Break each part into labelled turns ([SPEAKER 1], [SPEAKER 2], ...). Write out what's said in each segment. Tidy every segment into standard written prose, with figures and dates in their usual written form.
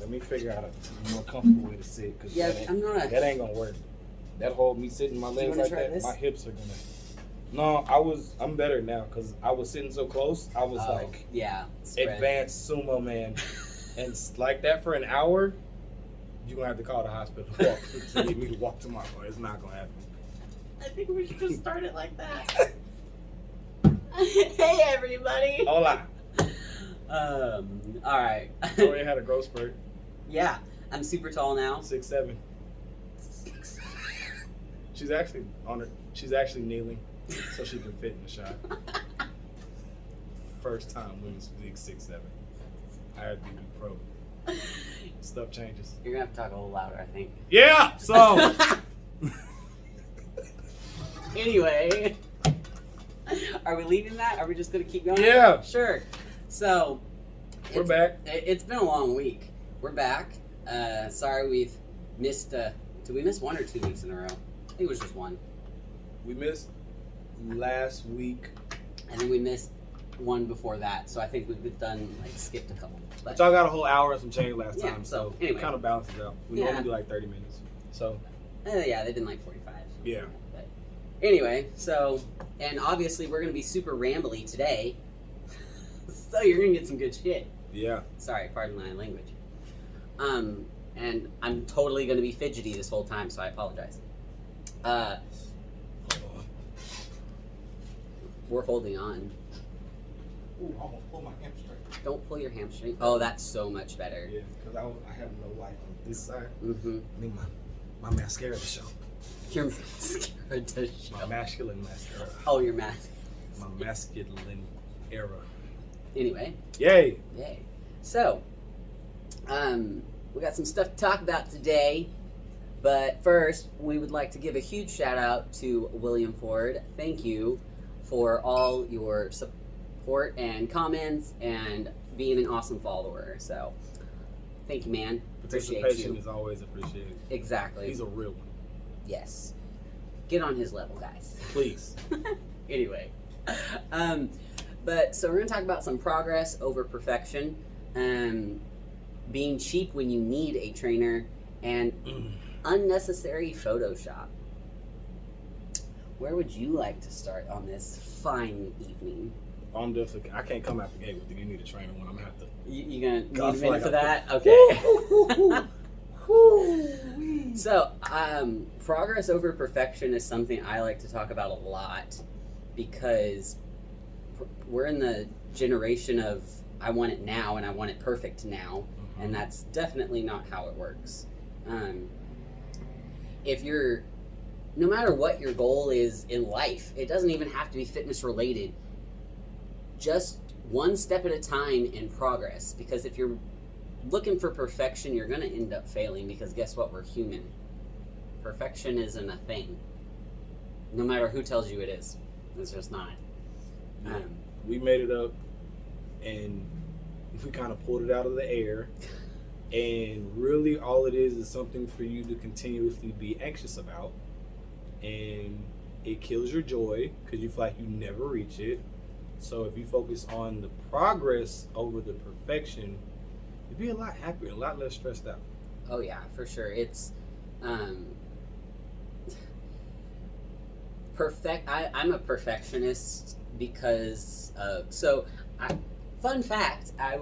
[SPEAKER 1] Let me figure out a more comfortable way to sit. Cause
[SPEAKER 2] Yeah,
[SPEAKER 1] that
[SPEAKER 2] I'm not.
[SPEAKER 1] that ain't gonna work. That hold me sitting my
[SPEAKER 2] you
[SPEAKER 1] legs
[SPEAKER 2] wanna
[SPEAKER 1] like
[SPEAKER 2] try
[SPEAKER 1] that.
[SPEAKER 2] this?
[SPEAKER 1] My hips are gonna. No, I'm better now because I was sitting so close. I was like
[SPEAKER 2] yeah, spread.
[SPEAKER 1] advanced sumo man, and like that for an hour. You're gonna have to call the hospital to get me to walk to my car. It's not gonna happen.
[SPEAKER 2] I think we should just start it like that. Hey everybody.
[SPEAKER 1] Hola.
[SPEAKER 2] All right.
[SPEAKER 1] Tori had a growth spurt.
[SPEAKER 2] Yeah, I'm super tall now.
[SPEAKER 1] 6'7". She's actually on her. She's actually kneeling so she can fit in the shot. First time women's league 6'7". I had to be pro. Stuff changes.
[SPEAKER 2] You're gonna have to talk a little louder, I think.
[SPEAKER 1] Yeah. So
[SPEAKER 2] anyway, are we leaving that? Are we just gonna keep going?
[SPEAKER 1] yeah,
[SPEAKER 2] Sure. So
[SPEAKER 1] we're back.
[SPEAKER 2] It's been a long week. We're back. Sorry we've missed. Did we miss 1 or 2 weeks in a row? I think it was just one.
[SPEAKER 1] We missed last week.
[SPEAKER 2] And then we missed one before that. So I think we've done skipped a couple.
[SPEAKER 1] But y'all got a whole hour and some change last
[SPEAKER 2] Yeah,
[SPEAKER 1] time,
[SPEAKER 2] so
[SPEAKER 1] so
[SPEAKER 2] anyway.
[SPEAKER 1] it kind of balances out. We
[SPEAKER 2] Yeah.
[SPEAKER 1] normally do like 30 minutes. So
[SPEAKER 2] Yeah, they've been like 45.
[SPEAKER 1] yeah.
[SPEAKER 2] But anyway, so and obviously we're gonna be super rambly today. So you're gonna get some good shit.
[SPEAKER 1] Yeah.
[SPEAKER 2] Sorry, pardon my language. And I'm totally gonna be fidgety this whole time, so I apologize. We're holding on.
[SPEAKER 1] Ooh, I'm gonna pull my hamstring.
[SPEAKER 2] Don't pull your hamstring. Oh, that's so much better.
[SPEAKER 1] Yeah, because I have no light on this side.
[SPEAKER 2] Mm-hmm.
[SPEAKER 1] I need my mascara to show.
[SPEAKER 2] Your mascara to show.
[SPEAKER 1] My masculine mascara.
[SPEAKER 2] Oh, your mask.
[SPEAKER 1] My masculine era.
[SPEAKER 2] Anyway,
[SPEAKER 1] Yay!
[SPEAKER 2] yay. So, we got some stuff to talk about today. But first, we would like to give a huge shout out to William Ford. Thank you for all your support and comments and being an awesome follower. So, thank you, man. Appreciate
[SPEAKER 1] Participation
[SPEAKER 2] you.
[SPEAKER 1] is always appreciated.
[SPEAKER 2] Exactly.
[SPEAKER 1] He's a real one.
[SPEAKER 2] Yes. Get on his level, guys.
[SPEAKER 1] Please.
[SPEAKER 2] Anyway, but so we're going to talk about some progress over perfection, being cheap when you need a trainer, and unnecessary Photoshop. Where would you like to start on this fine evening?
[SPEAKER 1] I'm definitely. I can't come out the gate with you. You need a trainer when I'm gonna have to.
[SPEAKER 2] You gonna need
[SPEAKER 1] God,
[SPEAKER 2] a
[SPEAKER 1] I feel
[SPEAKER 2] minute for
[SPEAKER 1] like
[SPEAKER 2] that? Okay. So, progress over perfection is something I like to talk about a lot because we're in the generation of I want it now and I want it perfect now, and that's definitely not how it works. If you're, no matter what your goal is in life, it doesn't even have to be fitness related. Just one step at a time in progress, because if you're looking for perfection, you're going to end up failing, because guess what? We're human. Perfection isn't a thing. No matter who tells you it is. It's just not.
[SPEAKER 1] Yeah. We made it up, and we kind of pulled it out of the air. And really, all it is something for you to continuously be anxious about. And it kills your joy because you feel like you never reach it. So if you focus on the progress over the perfection, you'd be a lot happier, a lot less stressed out.
[SPEAKER 2] Oh yeah, for sure. It's I'm a perfectionist because fun fact, I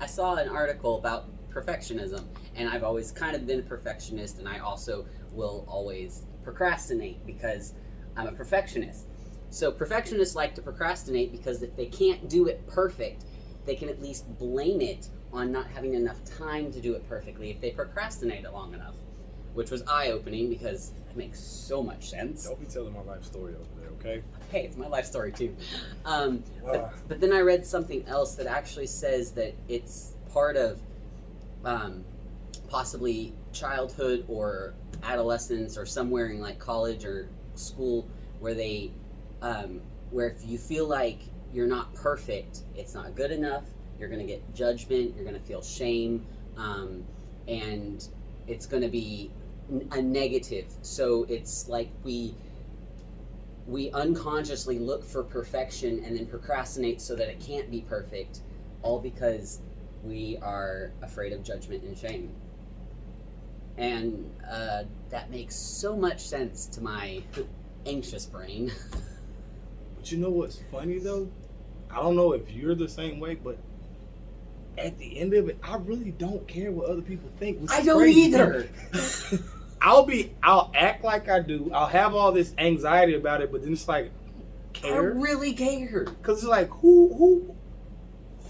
[SPEAKER 2] saw an article about perfectionism, and I've always kind of been a perfectionist, and I also will always procrastinate because I'm a perfectionist. So perfectionists like to procrastinate because if they can't do it perfect, they can at least blame it on not having enough time to do it perfectly if they procrastinate it long enough, which was eye-opening because it makes so much sense.
[SPEAKER 1] Don't be telling my life story over there, okay?
[SPEAKER 2] Hey, it's my life story too. But then I read something else that actually says that it's part of possibly childhood or adolescence or somewhere in like college or school where they where if you feel like you're not perfect, it's not good enough, you're going to get judgment, you're going to feel shame, and it's going to be a negative. So it's like we unconsciously look for perfection and then procrastinate so that it can't be perfect, all because we are afraid of judgment and shame. And that makes so much sense to my anxious brain.
[SPEAKER 1] But you know what's funny though? I don't know if you're the same way, but at the end of it, I really don't care what other people think.
[SPEAKER 2] I don't either.
[SPEAKER 1] I'll act like I do. I'll have all this anxiety about it, but then it's like,
[SPEAKER 2] I
[SPEAKER 1] care?
[SPEAKER 2] really care.
[SPEAKER 1] Because it's like, who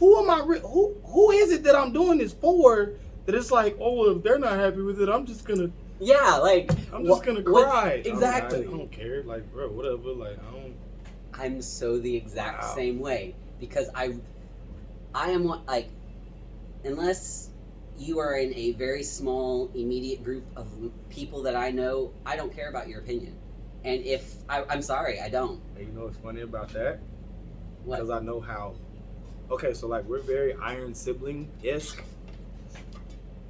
[SPEAKER 1] am I? Who is it that I'm doing this for? That it's like, oh, if they're not happy with it, I'm just gonna gonna cry.
[SPEAKER 2] Exactly.
[SPEAKER 1] I don't care. Like, bro, whatever. Like, I don't.
[SPEAKER 2] I'm so the exact same way, because I am like, unless you are in a very small immediate group of people that I know, I don't care about your opinion. And if I'm sorry, I don't.
[SPEAKER 1] And you know what's funny about that?
[SPEAKER 2] What?
[SPEAKER 1] Because I know how. Okay, so like we're very iron sibling-esque.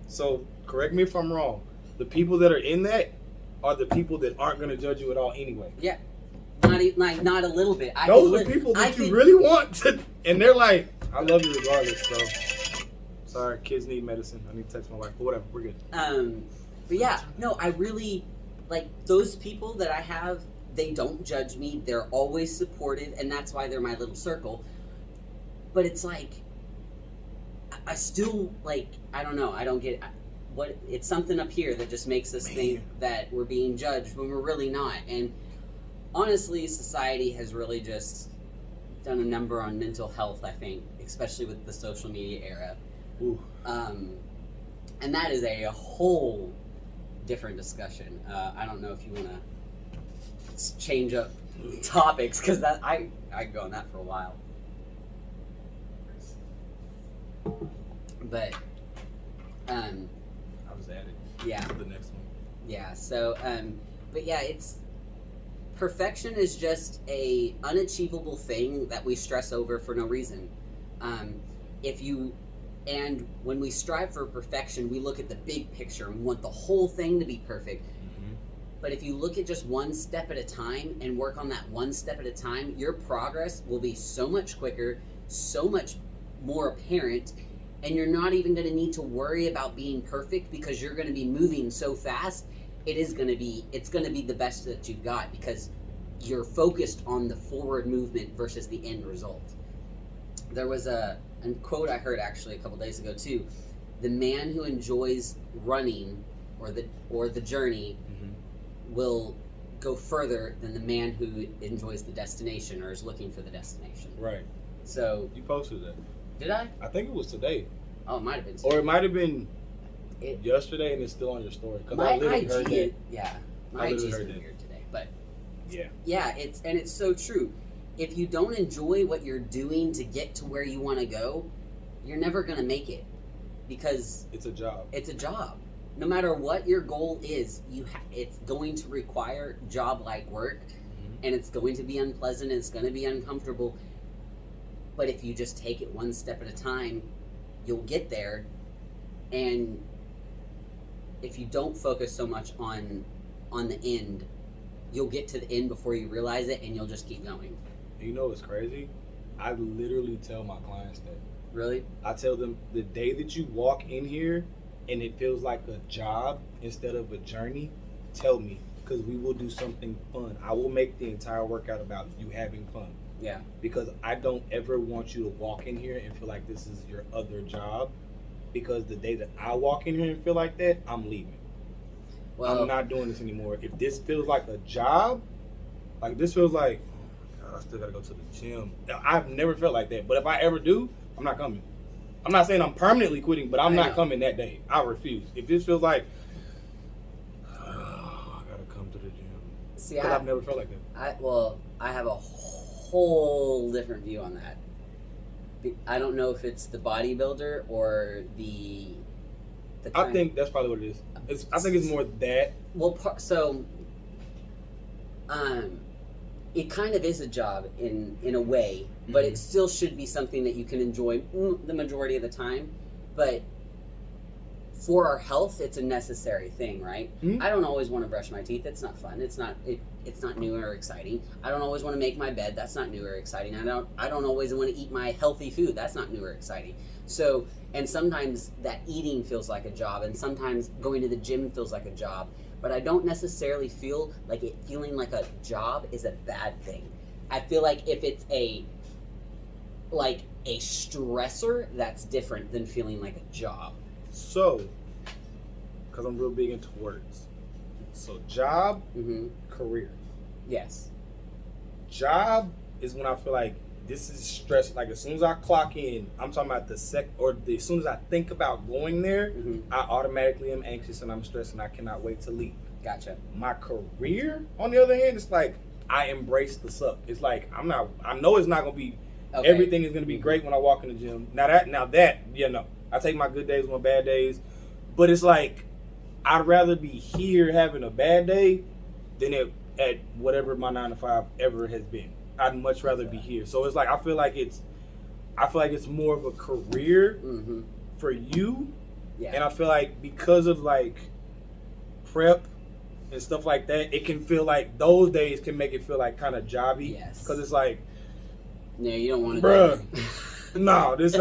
[SPEAKER 1] So correct me if I'm wrong. The people that are in that are the people that aren't going to judge you at all anyway.
[SPEAKER 2] Yeah. Not a little bit.
[SPEAKER 1] Those are people that you really want to, and they're like, I love you regardless. So sorry, kids need medicine. I need to text my wife, but whatever, we're good.
[SPEAKER 2] But yeah, no, I really like those people that I have. They don't judge me. They're always supportive, and that's why they're my little circle. But it's like, I still like, I don't know. I don't get what it's something up here that just makes us think that we're being judged when we're really not. And honestly, society has really just done a number on mental health, I think, especially with the social media era.
[SPEAKER 1] Ooh.
[SPEAKER 2] And that is a whole different discussion. I don't know if you want to change up topics, because that I could go on that for a while. But
[SPEAKER 1] I was at it.
[SPEAKER 2] Yeah.
[SPEAKER 1] The next one.
[SPEAKER 2] Yeah. So but yeah, it's perfection is just a unachievable thing that we stress over for no reason. And when we strive for perfection, we look at the big picture and we want the whole thing to be perfect.
[SPEAKER 1] Mm-hmm.
[SPEAKER 2] But if you look at just one step at a time and work on that one step at a time, your progress will be so much quicker, so much more apparent, and you're not even going to need to worry about being perfect, because you're going to be moving so fast. It's going to be the best that you've got, because you're focused on the forward movement versus the end result. There was a quote I heard actually a couple days ago too. The man who enjoys running or the journey will go further than the man who enjoys the destination or is looking for the destination.
[SPEAKER 1] Right.
[SPEAKER 2] So
[SPEAKER 1] you posted that.
[SPEAKER 2] Did I?
[SPEAKER 1] I think it was today.
[SPEAKER 2] Oh, it might have been
[SPEAKER 1] today. Or it might have been yesterday, and it's still on your story.
[SPEAKER 2] My IG, my IG's been weird today, but yeah, it's so true. If you don't enjoy what you're doing to get to where you want to go, you're never going to make it, because
[SPEAKER 1] it's a job.
[SPEAKER 2] It's a job. No matter what your goal is, it's going to require job-like work, and it's going to be unpleasant, and it's going to be uncomfortable. But if you just take it one step at a time, you'll get there. And if you don't focus so much on the end, you'll get to the end before you realize it, and you'll just keep going.
[SPEAKER 1] You know what's crazy? I literally tell my clients that.
[SPEAKER 2] Really?
[SPEAKER 1] I tell them, the day that you walk in here and it feels like a job instead of a journey, tell me, because we will do something fun. I will make the entire workout about you having fun.
[SPEAKER 2] Yeah. Because
[SPEAKER 1] I don't ever want you to walk in here and feel like this is your other job, because the day that I walk in here and feel like that, I'm leaving. Well, I'm not doing this anymore. If this feels like a job, like this feels like, oh, I still gotta go to the gym. I've never felt like that, but if I ever do, I'm not coming. I'm not saying I'm permanently quitting, but I'm not coming that day. I refuse. If this feels like, I gotta come to the gym.
[SPEAKER 2] See,
[SPEAKER 1] because I've never felt like that.
[SPEAKER 2] I have a whole different view on that. I don't know if it's the bodybuilder or the
[SPEAKER 1] I think that's probably what it is. I think it's more that.
[SPEAKER 2] Well, it kind of is a job in a way, but it still should be something that you can enjoy the majority of the time. But for our health, it's a necessary thing, right?
[SPEAKER 1] Mhm.
[SPEAKER 2] I don't always want to brush my teeth. It's not fun. It's not new or exciting. I don't always want to make my bed. That's not new or exciting. I don't always want to eat my healthy food. That's not new or exciting. So, and sometimes that eating feels like a job, and sometimes going to the gym feels like a job. But I don't necessarily feel like it feeling like a job is a bad thing. I feel like if it's a stressor, that's different than feeling like a job.
[SPEAKER 1] So, because I'm real big into words. So, job, career.
[SPEAKER 2] Yes.
[SPEAKER 1] Job is when I feel like this is stress. Like, as soon as I clock in, I'm talking about as soon as I think about going there, I automatically am anxious and I'm stressed and I cannot wait to leave.
[SPEAKER 2] Gotcha.
[SPEAKER 1] My career, on the other hand, it's like I embrace the suck. It's like I know it's not gonna be everything is gonna be great when I walk in the gym. Now that I take my good days with my bad days, but it's like I'd rather be here having a bad day than at whatever my 9 to 5 ever has been. I'd much rather be here. So it's like I feel like it's more of a career for you, and I feel like because of like prep and stuff like that, it can feel like those days can make it feel like kind of jobby.
[SPEAKER 2] Yes.
[SPEAKER 1] Because it's like,
[SPEAKER 2] no, you don't want to.
[SPEAKER 1] Bruh, this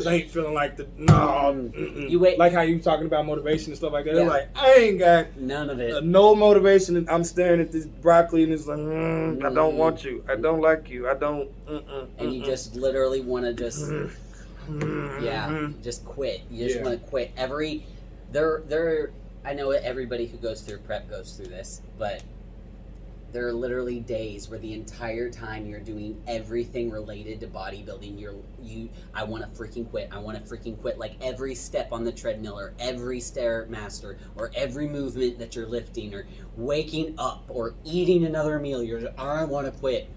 [SPEAKER 1] ain't feeling like
[SPEAKER 2] You wait.
[SPEAKER 1] Like how you talking about motivation and stuff like that.
[SPEAKER 2] Yeah.
[SPEAKER 1] It's like I ain't got
[SPEAKER 2] none of it.
[SPEAKER 1] No motivation. And I'm staring at this broccoli and it's like, I don't want you. I don't like you. I don't.
[SPEAKER 2] And you just literally want to just, just quit. You just want to quit. I know everybody who goes through prep goes through this, but there are literally days where the entire time you're doing everything related to bodybuilding, I want to freaking quit. I want to freaking quit. Like every step on the treadmill or every Stairmaster or every movement that you're lifting or waking up or eating another meal, I want to quit.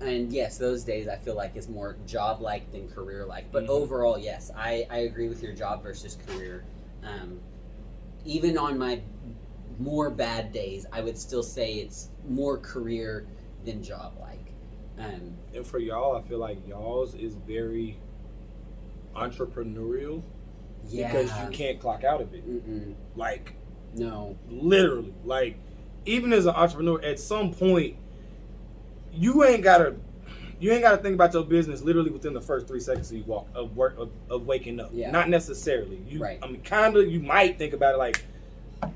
[SPEAKER 2] And yes, those days I feel like it's more job-like than career-like. But overall, yes, I agree with your job versus career. Even on my more bad days, I would still say it's more career than job-like. And
[SPEAKER 1] for y'all, I feel like y'all's is very entrepreneurial because you can't clock out of it. Like,
[SPEAKER 2] no,
[SPEAKER 1] literally, like even as an entrepreneur, at some point, you ain't gotta think about your business literally within the first 3 seconds of waking up.
[SPEAKER 2] Yeah.
[SPEAKER 1] Not necessarily.
[SPEAKER 2] Right.
[SPEAKER 1] I mean, kinda. You might think about it like,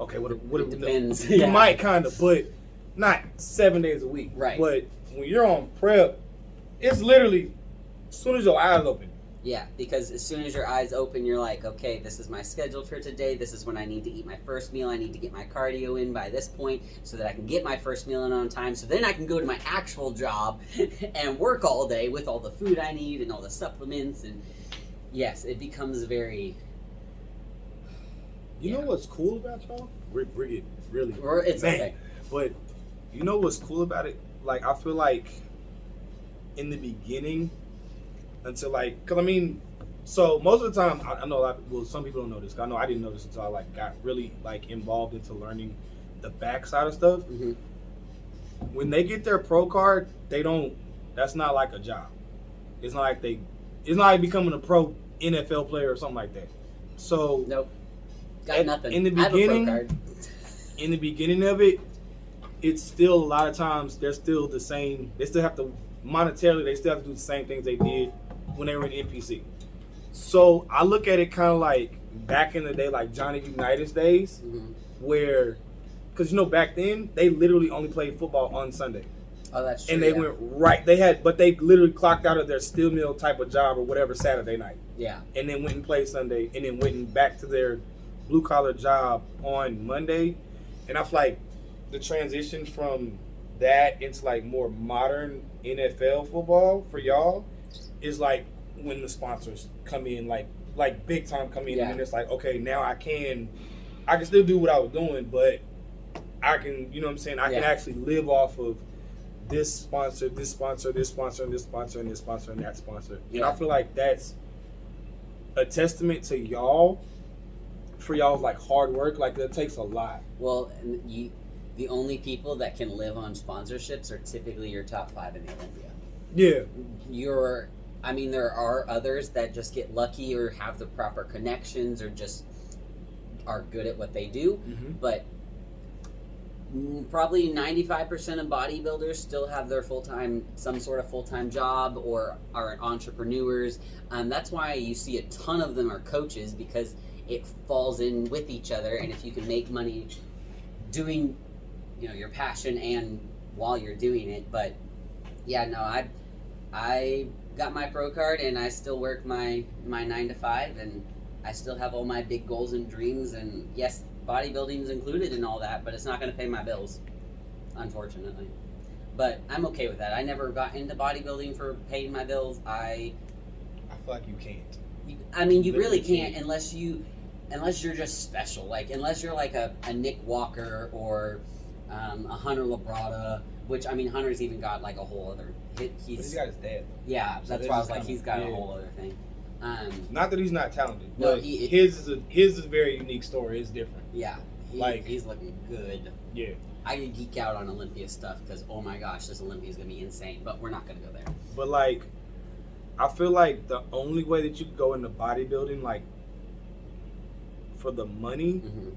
[SPEAKER 1] okay, what
[SPEAKER 2] it depends.
[SPEAKER 1] You might kind of, but not 7 days a week.
[SPEAKER 2] Right.
[SPEAKER 1] But when you're on prep, it's literally as soon as your eyes open.
[SPEAKER 2] Yeah, because as soon as your eyes open, you're like, okay, this is my schedule for today. This is when I need to eat my first meal. I need to get my cardio in by this point so that I can get my first meal in on time. So then I can go to my actual job and work all day with all the food I need and all the supplements. And yes, it becomes very...
[SPEAKER 1] You know what's cool about y'all? We're getting really...
[SPEAKER 2] It's okay.
[SPEAKER 1] But you know what's cool about it? Like, I feel like in the beginning... Until like, because I mean, so most of the time, I know a lot. Well, some people don't know this. I know I didn't know this until I like got really like involved into learning the backside of stuff. When they get their pro card, they don't. That's not like a job. It's not like It's not like becoming a pro NFL player or something like that. So
[SPEAKER 2] nope, got nothing.
[SPEAKER 1] In the beginning, in the beginning of it, it's still a lot of times they're still the same. They still have to monetarily. They still have to do the same things they did when they were in NPC. So I look at it kind of like back in the day, like Johnny Unitas days, where, because back then they literally only played football on Sunday.
[SPEAKER 2] Oh, that's true.
[SPEAKER 1] And they went right. But they literally clocked out of their steel mill type of job or whatever Saturday night.
[SPEAKER 2] Yeah. And
[SPEAKER 1] then went and played Sunday, and then went back to their blue collar job on Monday. And I feel like the transition from that into like more modern NFL football for y'all is like when the sponsors come in, like big time come in, and it's like, okay, now I can still do what I was doing, but I can, you know what I'm saying? I can actually live off of this sponsor, this sponsor, this sponsor, and this sponsor, and this sponsor, and that sponsor. And I feel like that's a testament to y'all for y'all's like hard work. Like that takes a lot.
[SPEAKER 2] Well, the only people that can live on sponsorships are typically your top 5 in the Olympia.
[SPEAKER 1] Yeah.
[SPEAKER 2] There are others that just get lucky or have the proper connections or just are good at what they do,
[SPEAKER 1] Mm-hmm.
[SPEAKER 2] but probably 95% of bodybuilders still have their some sort of full-time job or are entrepreneurs. That's why you see a ton of them are coaches, because it falls in with each other, and if you can make money doing, your passion and while you're doing it. But yeah, no, I got my pro card and I still work my 9 to 5, and I still have all my big goals and dreams, and yes, bodybuilding's included in all that, but it's not going to pay my bills, unfortunately. But I'm okay with that. I never got into bodybuilding for paying my bills. I
[SPEAKER 1] feel like you can't.
[SPEAKER 2] You really can't unless you're just special. Like, unless you're like a Nick Walker or a Hunter Labrada, which, Hunter's even got like a whole other...
[SPEAKER 1] He's got his dad, though.
[SPEAKER 2] Yeah,
[SPEAKER 1] So
[SPEAKER 2] that's why I was like, he's got a whole other thing.
[SPEAKER 1] Not that he's not talented,
[SPEAKER 2] No,
[SPEAKER 1] but his is a very unique story. It's different.
[SPEAKER 2] Yeah, he's looking good.
[SPEAKER 1] Yeah.
[SPEAKER 2] I could geek out on Olympia stuff because, oh my gosh, this Olympia is going to be insane, but we're not going to go there.
[SPEAKER 1] But, like, I feel like the only way that you could go into bodybuilding, like, for the money,
[SPEAKER 2] Mm-hmm.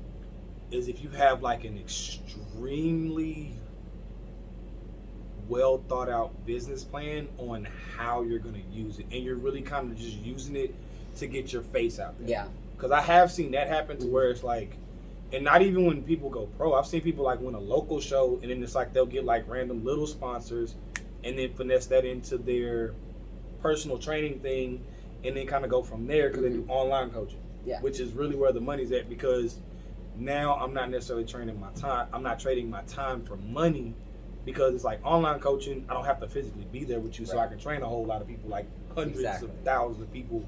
[SPEAKER 1] is if you have, like, an extremely well thought out business plan on how you're going to use it. And you're really kind of just using it to get your face out there.
[SPEAKER 2] Yeah.
[SPEAKER 1] Because I have seen that happen to where it's like, and not even when people go pro, I've seen people like win a local show and then it's like they'll get like random little sponsors and then finesse that into their personal training thing and then kind of go from there because they do online coaching.
[SPEAKER 2] Yeah.
[SPEAKER 1] Which is really where the money's at, because now I'm not necessarily training my time. I'm not trading my time for money, because it's like online coaching, I don't have to physically be there with you, so I can train a whole lot of people, like hundreds of thousands of people.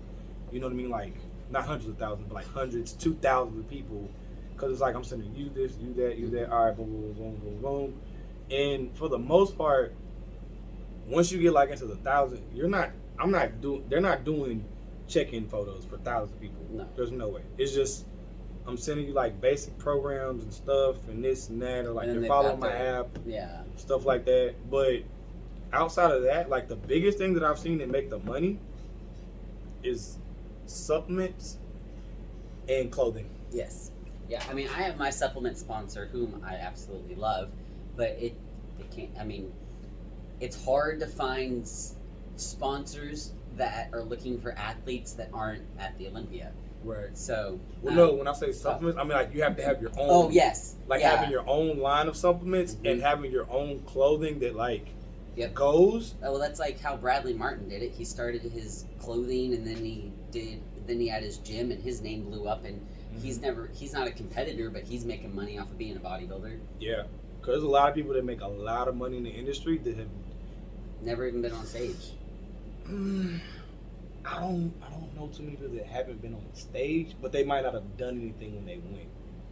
[SPEAKER 1] You know what I mean? Like, not hundreds of thousands, but like hundreds to thousands of people. Because it's like, I'm sending you this, you that, you that. All right, boom, boom, boom, boom, boom. And for the most part, once you get like into the thousand, they're not doing check-in photos for thousands of people.
[SPEAKER 2] No.
[SPEAKER 1] There's no way. It's just, I'm sending you like basic programs and stuff and this and that, or like you're following my app.
[SPEAKER 2] Yeah.
[SPEAKER 1] Stuff like that. But outside of that, like the biggest thing that I've seen that make the money is supplements and clothing.
[SPEAKER 2] Yes. Yeah, I have my supplement sponsor, whom I absolutely love, but it can't, it's hard to find sponsors that are looking for athletes that aren't at the Olympia.
[SPEAKER 1] Right.
[SPEAKER 2] So,
[SPEAKER 1] well, no, when I say supplements, I mean like you have to have your own.
[SPEAKER 2] Oh, yes.
[SPEAKER 1] Like having your own line of supplements and having your own clothing that like goes.
[SPEAKER 2] Well, that's like how Bradley Martin did it. He started his clothing and then he had his gym and his name blew up, and he's not a competitor, but he's making money off of being a bodybuilder.
[SPEAKER 1] Yeah. Because there's a lot of people that make a lot of money in the industry that have
[SPEAKER 2] never even been on stage.
[SPEAKER 1] I don't know too many people that haven't been on stage, but they might not have done anything when they went.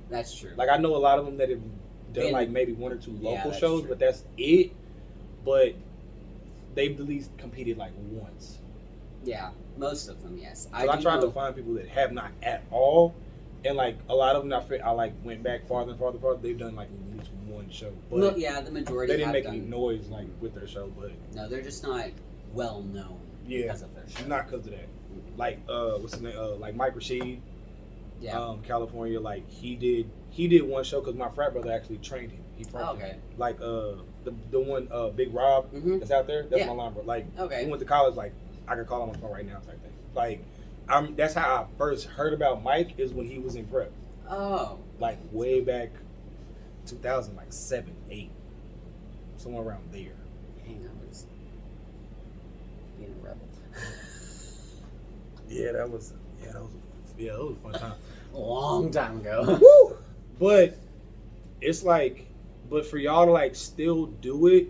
[SPEAKER 2] That's true.
[SPEAKER 1] Like I know a lot of them that have done like maybe one or two local shows, but that's it. But they've at least competed like once.
[SPEAKER 2] Yeah, most of them, yes.
[SPEAKER 1] So I tried to find people that have not at all, and like a lot of them, I like went back farther and farther. They've done like at least one show. But
[SPEAKER 2] well, yeah, the majority.
[SPEAKER 1] They didn't make any noise like with their show, but
[SPEAKER 2] no, they're just not well known. Because of their show.
[SPEAKER 1] Not because of that. Like what's his name? Like Mike Rashid.
[SPEAKER 2] Yeah.
[SPEAKER 1] California. Like he did one show because my frat brother actually trained him. He trained him. Like the one Big Rob that's out there. That's my line bro. Like he went to college. Like I could call him on the phone right now type thing. Like that's how I first heard about Mike, is when he was in prep.
[SPEAKER 2] Oh.
[SPEAKER 1] Like way back 2000, like 7, 8, somewhere around there.
[SPEAKER 2] Dang, I was being a rebel.
[SPEAKER 1] Yeah, that was a fun time.
[SPEAKER 2] A long time ago.
[SPEAKER 1] Woo! But it's like, but for y'all to like still do it,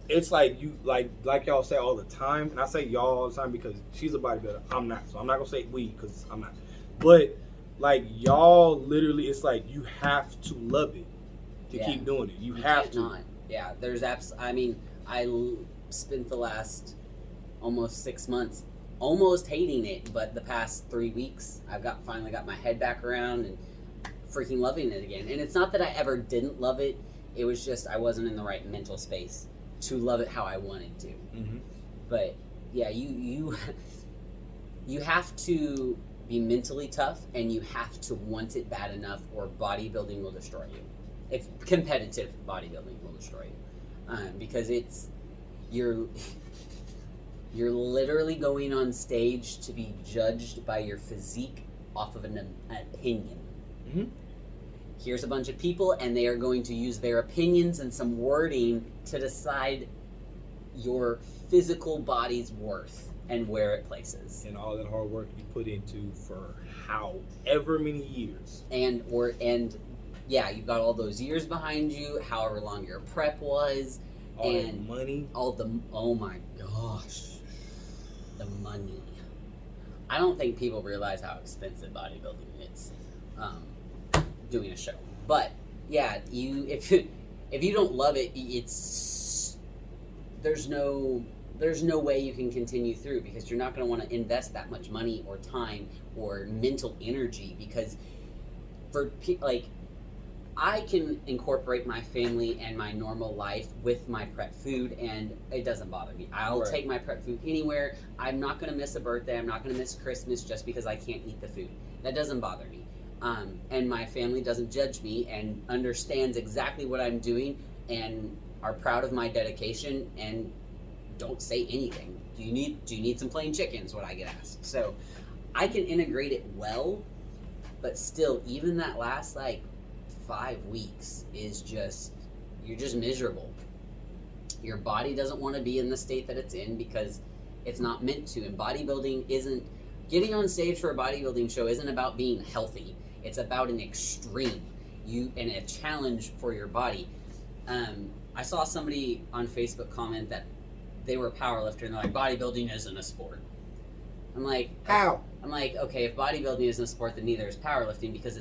[SPEAKER 1] it's like you like y'all say all the time, and I say y'all all the time because she's a bodybuilder. I'm not, so I'm not gonna say we because I'm not. But like y'all, literally, it's like you have to love it to keep doing it. You have to.
[SPEAKER 2] Not. Yeah, there's I spent the last almost 6 months almost hating it, but the past 3 weeks I've finally got my head back around and freaking loving it again. And it's not that I ever didn't love it, it was just I wasn't in the right mental space to love it how I wanted to. But yeah, you have to be mentally tough, and you have to want it bad enough, or bodybuilding will destroy you. If competitive bodybuilding will destroy you, because you're literally going on stage to be judged by your physique off of an opinion.
[SPEAKER 1] Mm-hmm.
[SPEAKER 2] Here's a bunch of people, and they are going to use their opinions and some wording to decide your physical body's worth and where it places.
[SPEAKER 1] And all that hard work you put into for however many years.
[SPEAKER 2] And yeah, you've got all those years behind you, however long your prep was,
[SPEAKER 1] All
[SPEAKER 2] and
[SPEAKER 1] that money.
[SPEAKER 2] oh my gosh, the money. I don't think people realize how expensive bodybuilding is, doing a show. But yeah, if you don't love it, there's no way you can continue through, because you're not going to want to invest that much money or time or mental energy, because I can incorporate my family and my normal life with my prep food, and it doesn't bother me. I'll take my prep food anywhere. I'm not going to miss a birthday. I'm not going to miss Christmas just because I can't eat the food. That doesn't bother me. And my family doesn't judge me and understands exactly what I'm doing and are proud of my dedication and don't say anything. Do you need some plain chicken is what I get asked. So I can integrate it well, but still, even that last 5 weeks is you're just miserable. Your body doesn't want to be in the state that it's in because it's not meant to. And bodybuilding isn't, getting on stage for a bodybuilding show isn't about being healthy. It's about an extreme and a challenge for your body. I saw somebody on Facebook comment that they were a powerlifter and they're like, bodybuilding isn't a sport. I'm like,
[SPEAKER 1] how?
[SPEAKER 2] I'm like, okay, if bodybuilding isn't a sport, then neither is powerlifting, because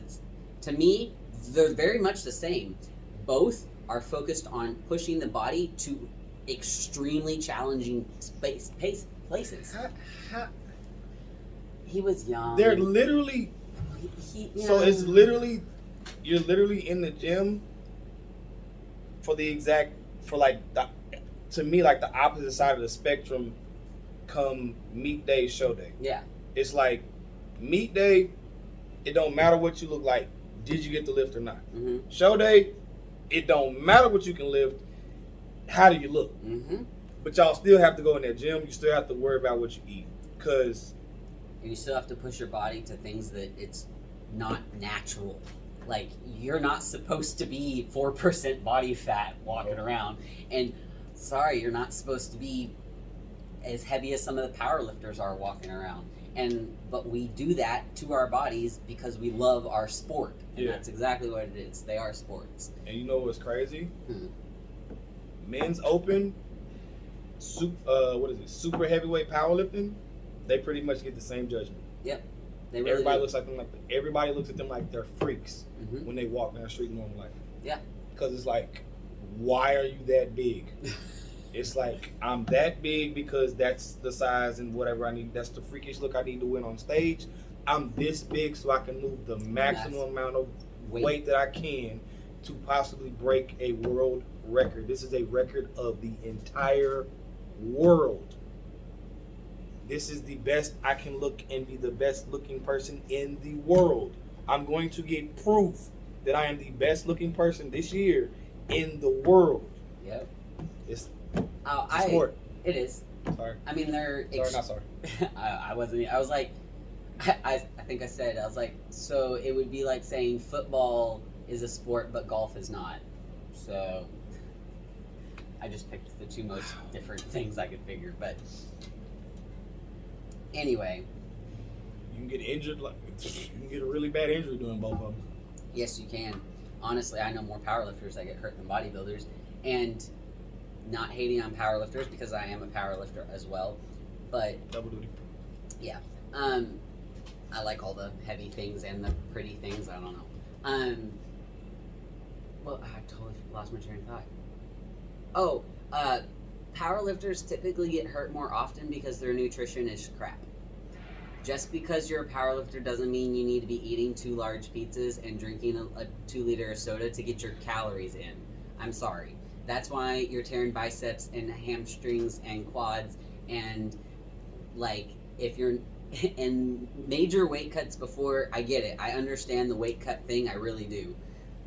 [SPEAKER 2] to me, they're very much the same. Both are focused on pushing the body to extremely challenging places. He was young.
[SPEAKER 1] They're literally, so it's literally, you're literally in the gym to me, the opposite side of the spectrum come meet day, show day.
[SPEAKER 2] Yeah.
[SPEAKER 1] It's like meet day, it don't matter what you look like. Did you get the lift or not?
[SPEAKER 2] Mm-hmm.
[SPEAKER 1] Show day, it don't matter what you can lift. How do you look?
[SPEAKER 2] Mm-hmm.
[SPEAKER 1] But y'all still have to go in that gym. You still have to worry about what you eat,
[SPEAKER 2] and you still have to push your body to things that it's not natural. Like, you're not supposed to be 4% body fat walking around, and sorry, you're not supposed to be as heavy as some of the powerlifters are walking around. But we do that to our bodies because we love our sport. And that's exactly what it is. They are sports.
[SPEAKER 1] And you know what's crazy? Men's open, super heavyweight powerlifting, they pretty much get the same judgment.
[SPEAKER 2] Yep. They really
[SPEAKER 1] everybody
[SPEAKER 2] do.
[SPEAKER 1] looks like them, everybody looks at them like they're freaks
[SPEAKER 2] Mm-hmm.
[SPEAKER 1] when they walk down the street in normal life.
[SPEAKER 2] Yeah.
[SPEAKER 1] Because it's like, why are you that big? It's like, I'm that big because that's the size and whatever I need. That's the freakish look I need to win on stage. I'm this big so I can move the maximum amount of weight that I can to possibly break a world record. This is a record of the entire world. This is the best I can look and be the best looking person in the world. I'm going to get proof that I am the best looking person this year in the world.
[SPEAKER 2] Yep.
[SPEAKER 1] It's sport.
[SPEAKER 2] It is.
[SPEAKER 1] Sorry.
[SPEAKER 2] I mean, they're...
[SPEAKER 1] Not sorry.
[SPEAKER 2] I wasn't... I was like... I think I said, I was like, so it would be like saying football is a sport, but golf is not. So I just picked the two most different things I could figure. But anyway.
[SPEAKER 1] You can get injured. You can get a really bad injury doing both of them.
[SPEAKER 2] Yes, you can. Honestly, I know more powerlifters that get hurt than bodybuilders. And not hating on powerlifters, because I am a powerlifter as well. But
[SPEAKER 1] double duty.
[SPEAKER 2] Yeah. I like all the heavy things and the pretty things. I don't know. Well, I totally lost my train of thought. Oh, powerlifters typically get hurt more often because their nutrition is crap. Just because you're a powerlifter doesn't mean you need to be eating 2 large pizzas and drinking a 2-liter of soda to get your calories in. I'm sorry. That's why you're tearing biceps and hamstrings and quads, and if you're and major weight cuts before, I get it. I understand the weight cut thing, I really do.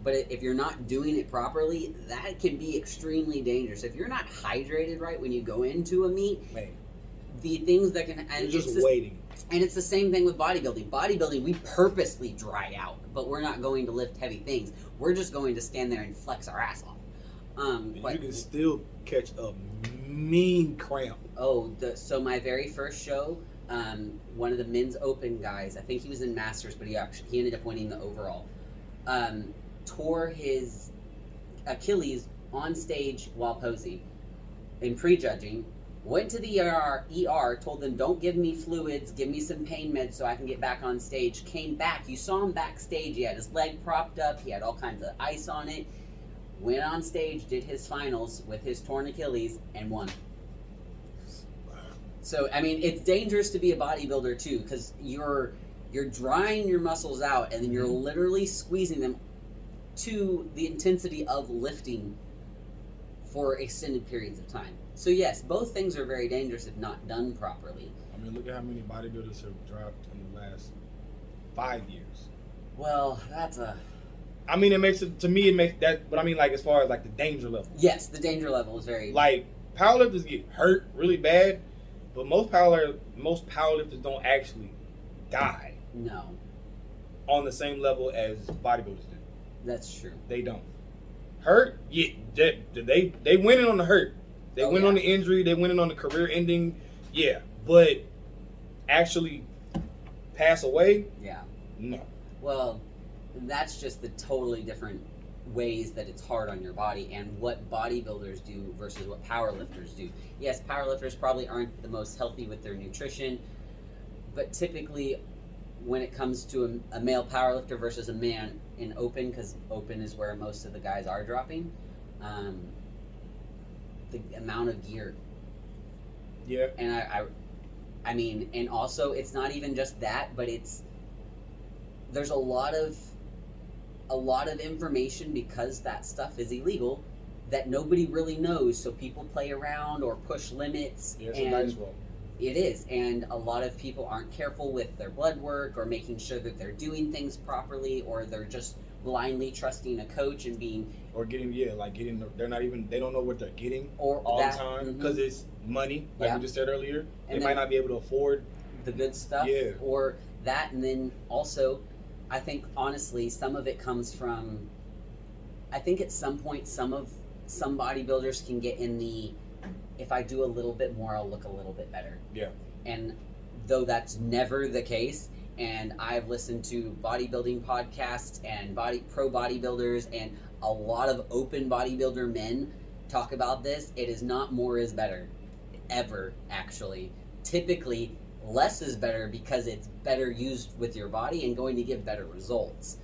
[SPEAKER 2] But if you're not doing it properly, that can be extremely dangerous. If you're not hydrated right when you go into a meet,
[SPEAKER 1] Man,
[SPEAKER 2] the things that can...
[SPEAKER 1] you're
[SPEAKER 2] And
[SPEAKER 1] just
[SPEAKER 2] it's the,
[SPEAKER 1] waiting.
[SPEAKER 2] and it's the same thing with bodybuilding. Bodybuilding, we purposely dry out, but we're not going to lift heavy things. We're just going to stand there and flex our ass off.
[SPEAKER 1] And you can still catch a mean cramp.
[SPEAKER 2] So my very first show, one of the men's open guys, I think he was in Masters, but he ended up winning the overall, tore his Achilles on stage while posing in prejudging. Went to the ER, told them, don't give me fluids, give me some pain meds so I can get back on stage. Came back, you saw him backstage, he had his leg propped up, he had all kinds of ice on it. Went on stage, did his finals with his torn Achilles, and won. So, I mean, it's dangerous to be a bodybuilder, too, because you're drying your muscles out, and then you're literally squeezing them to the intensity of lifting for extended periods of time. So, yes, both things are very dangerous if not done properly.
[SPEAKER 1] I mean, look at how many bodybuilders have dropped in the last 5 years.
[SPEAKER 2] Well, that's a...
[SPEAKER 1] I mean, it makes it, to me, it makes that, but I mean, like, as far as, like, the danger level.
[SPEAKER 2] Yes, the danger level is very...
[SPEAKER 1] Like, powerlifters get hurt really bad, but most powerlifters don't actually die
[SPEAKER 2] No,
[SPEAKER 1] on the same level as bodybuilders do.
[SPEAKER 2] that's true.
[SPEAKER 1] They don't. Hurt, yeah, they winning on the hurt. They win on the injury, they winning on the career ending, yeah. But actually pass away,
[SPEAKER 2] Yeah.
[SPEAKER 1] no.
[SPEAKER 2] Well, that's just the totally different ways that it's hard on your body and what bodybuilders do versus what powerlifters do. Yes, powerlifters probably aren't the most healthy with their nutrition, but typically when it comes to a male powerlifter versus a man in open, because open is where most of the guys are dropping, the amount of gear.
[SPEAKER 1] Yeah.
[SPEAKER 2] And I mean, and also it's not even just that, but there's a lot of information because that stuff is illegal that nobody really knows. So people play around or push limits.
[SPEAKER 1] Yeah, it's
[SPEAKER 2] and
[SPEAKER 1] a nice one.
[SPEAKER 2] It is, and a lot of people aren't careful with their blood work or making sure that they're doing things properly, or they're just blindly trusting a coach and being
[SPEAKER 1] they're not even, they don't know what they're getting
[SPEAKER 2] or
[SPEAKER 1] all
[SPEAKER 2] that,
[SPEAKER 1] the time because it's money, like
[SPEAKER 2] Yeah.
[SPEAKER 1] we just said earlier.
[SPEAKER 2] And
[SPEAKER 1] They might not be able to afford.
[SPEAKER 2] the good stuff,
[SPEAKER 1] Yeah.
[SPEAKER 2] or that, and then also, I think honestly, some of it comes from. I think at some point, some bodybuilders can get in the, if I do a little bit more, I'll look a little bit better.
[SPEAKER 1] Yeah.
[SPEAKER 2] And though that's never the case, and I've listened to bodybuilding podcasts and pro bodybuilders and a lot of open bodybuilder men talk about this, it is not more is better, ever actually. Typically, less is better because it's better used with your body and going to give better results.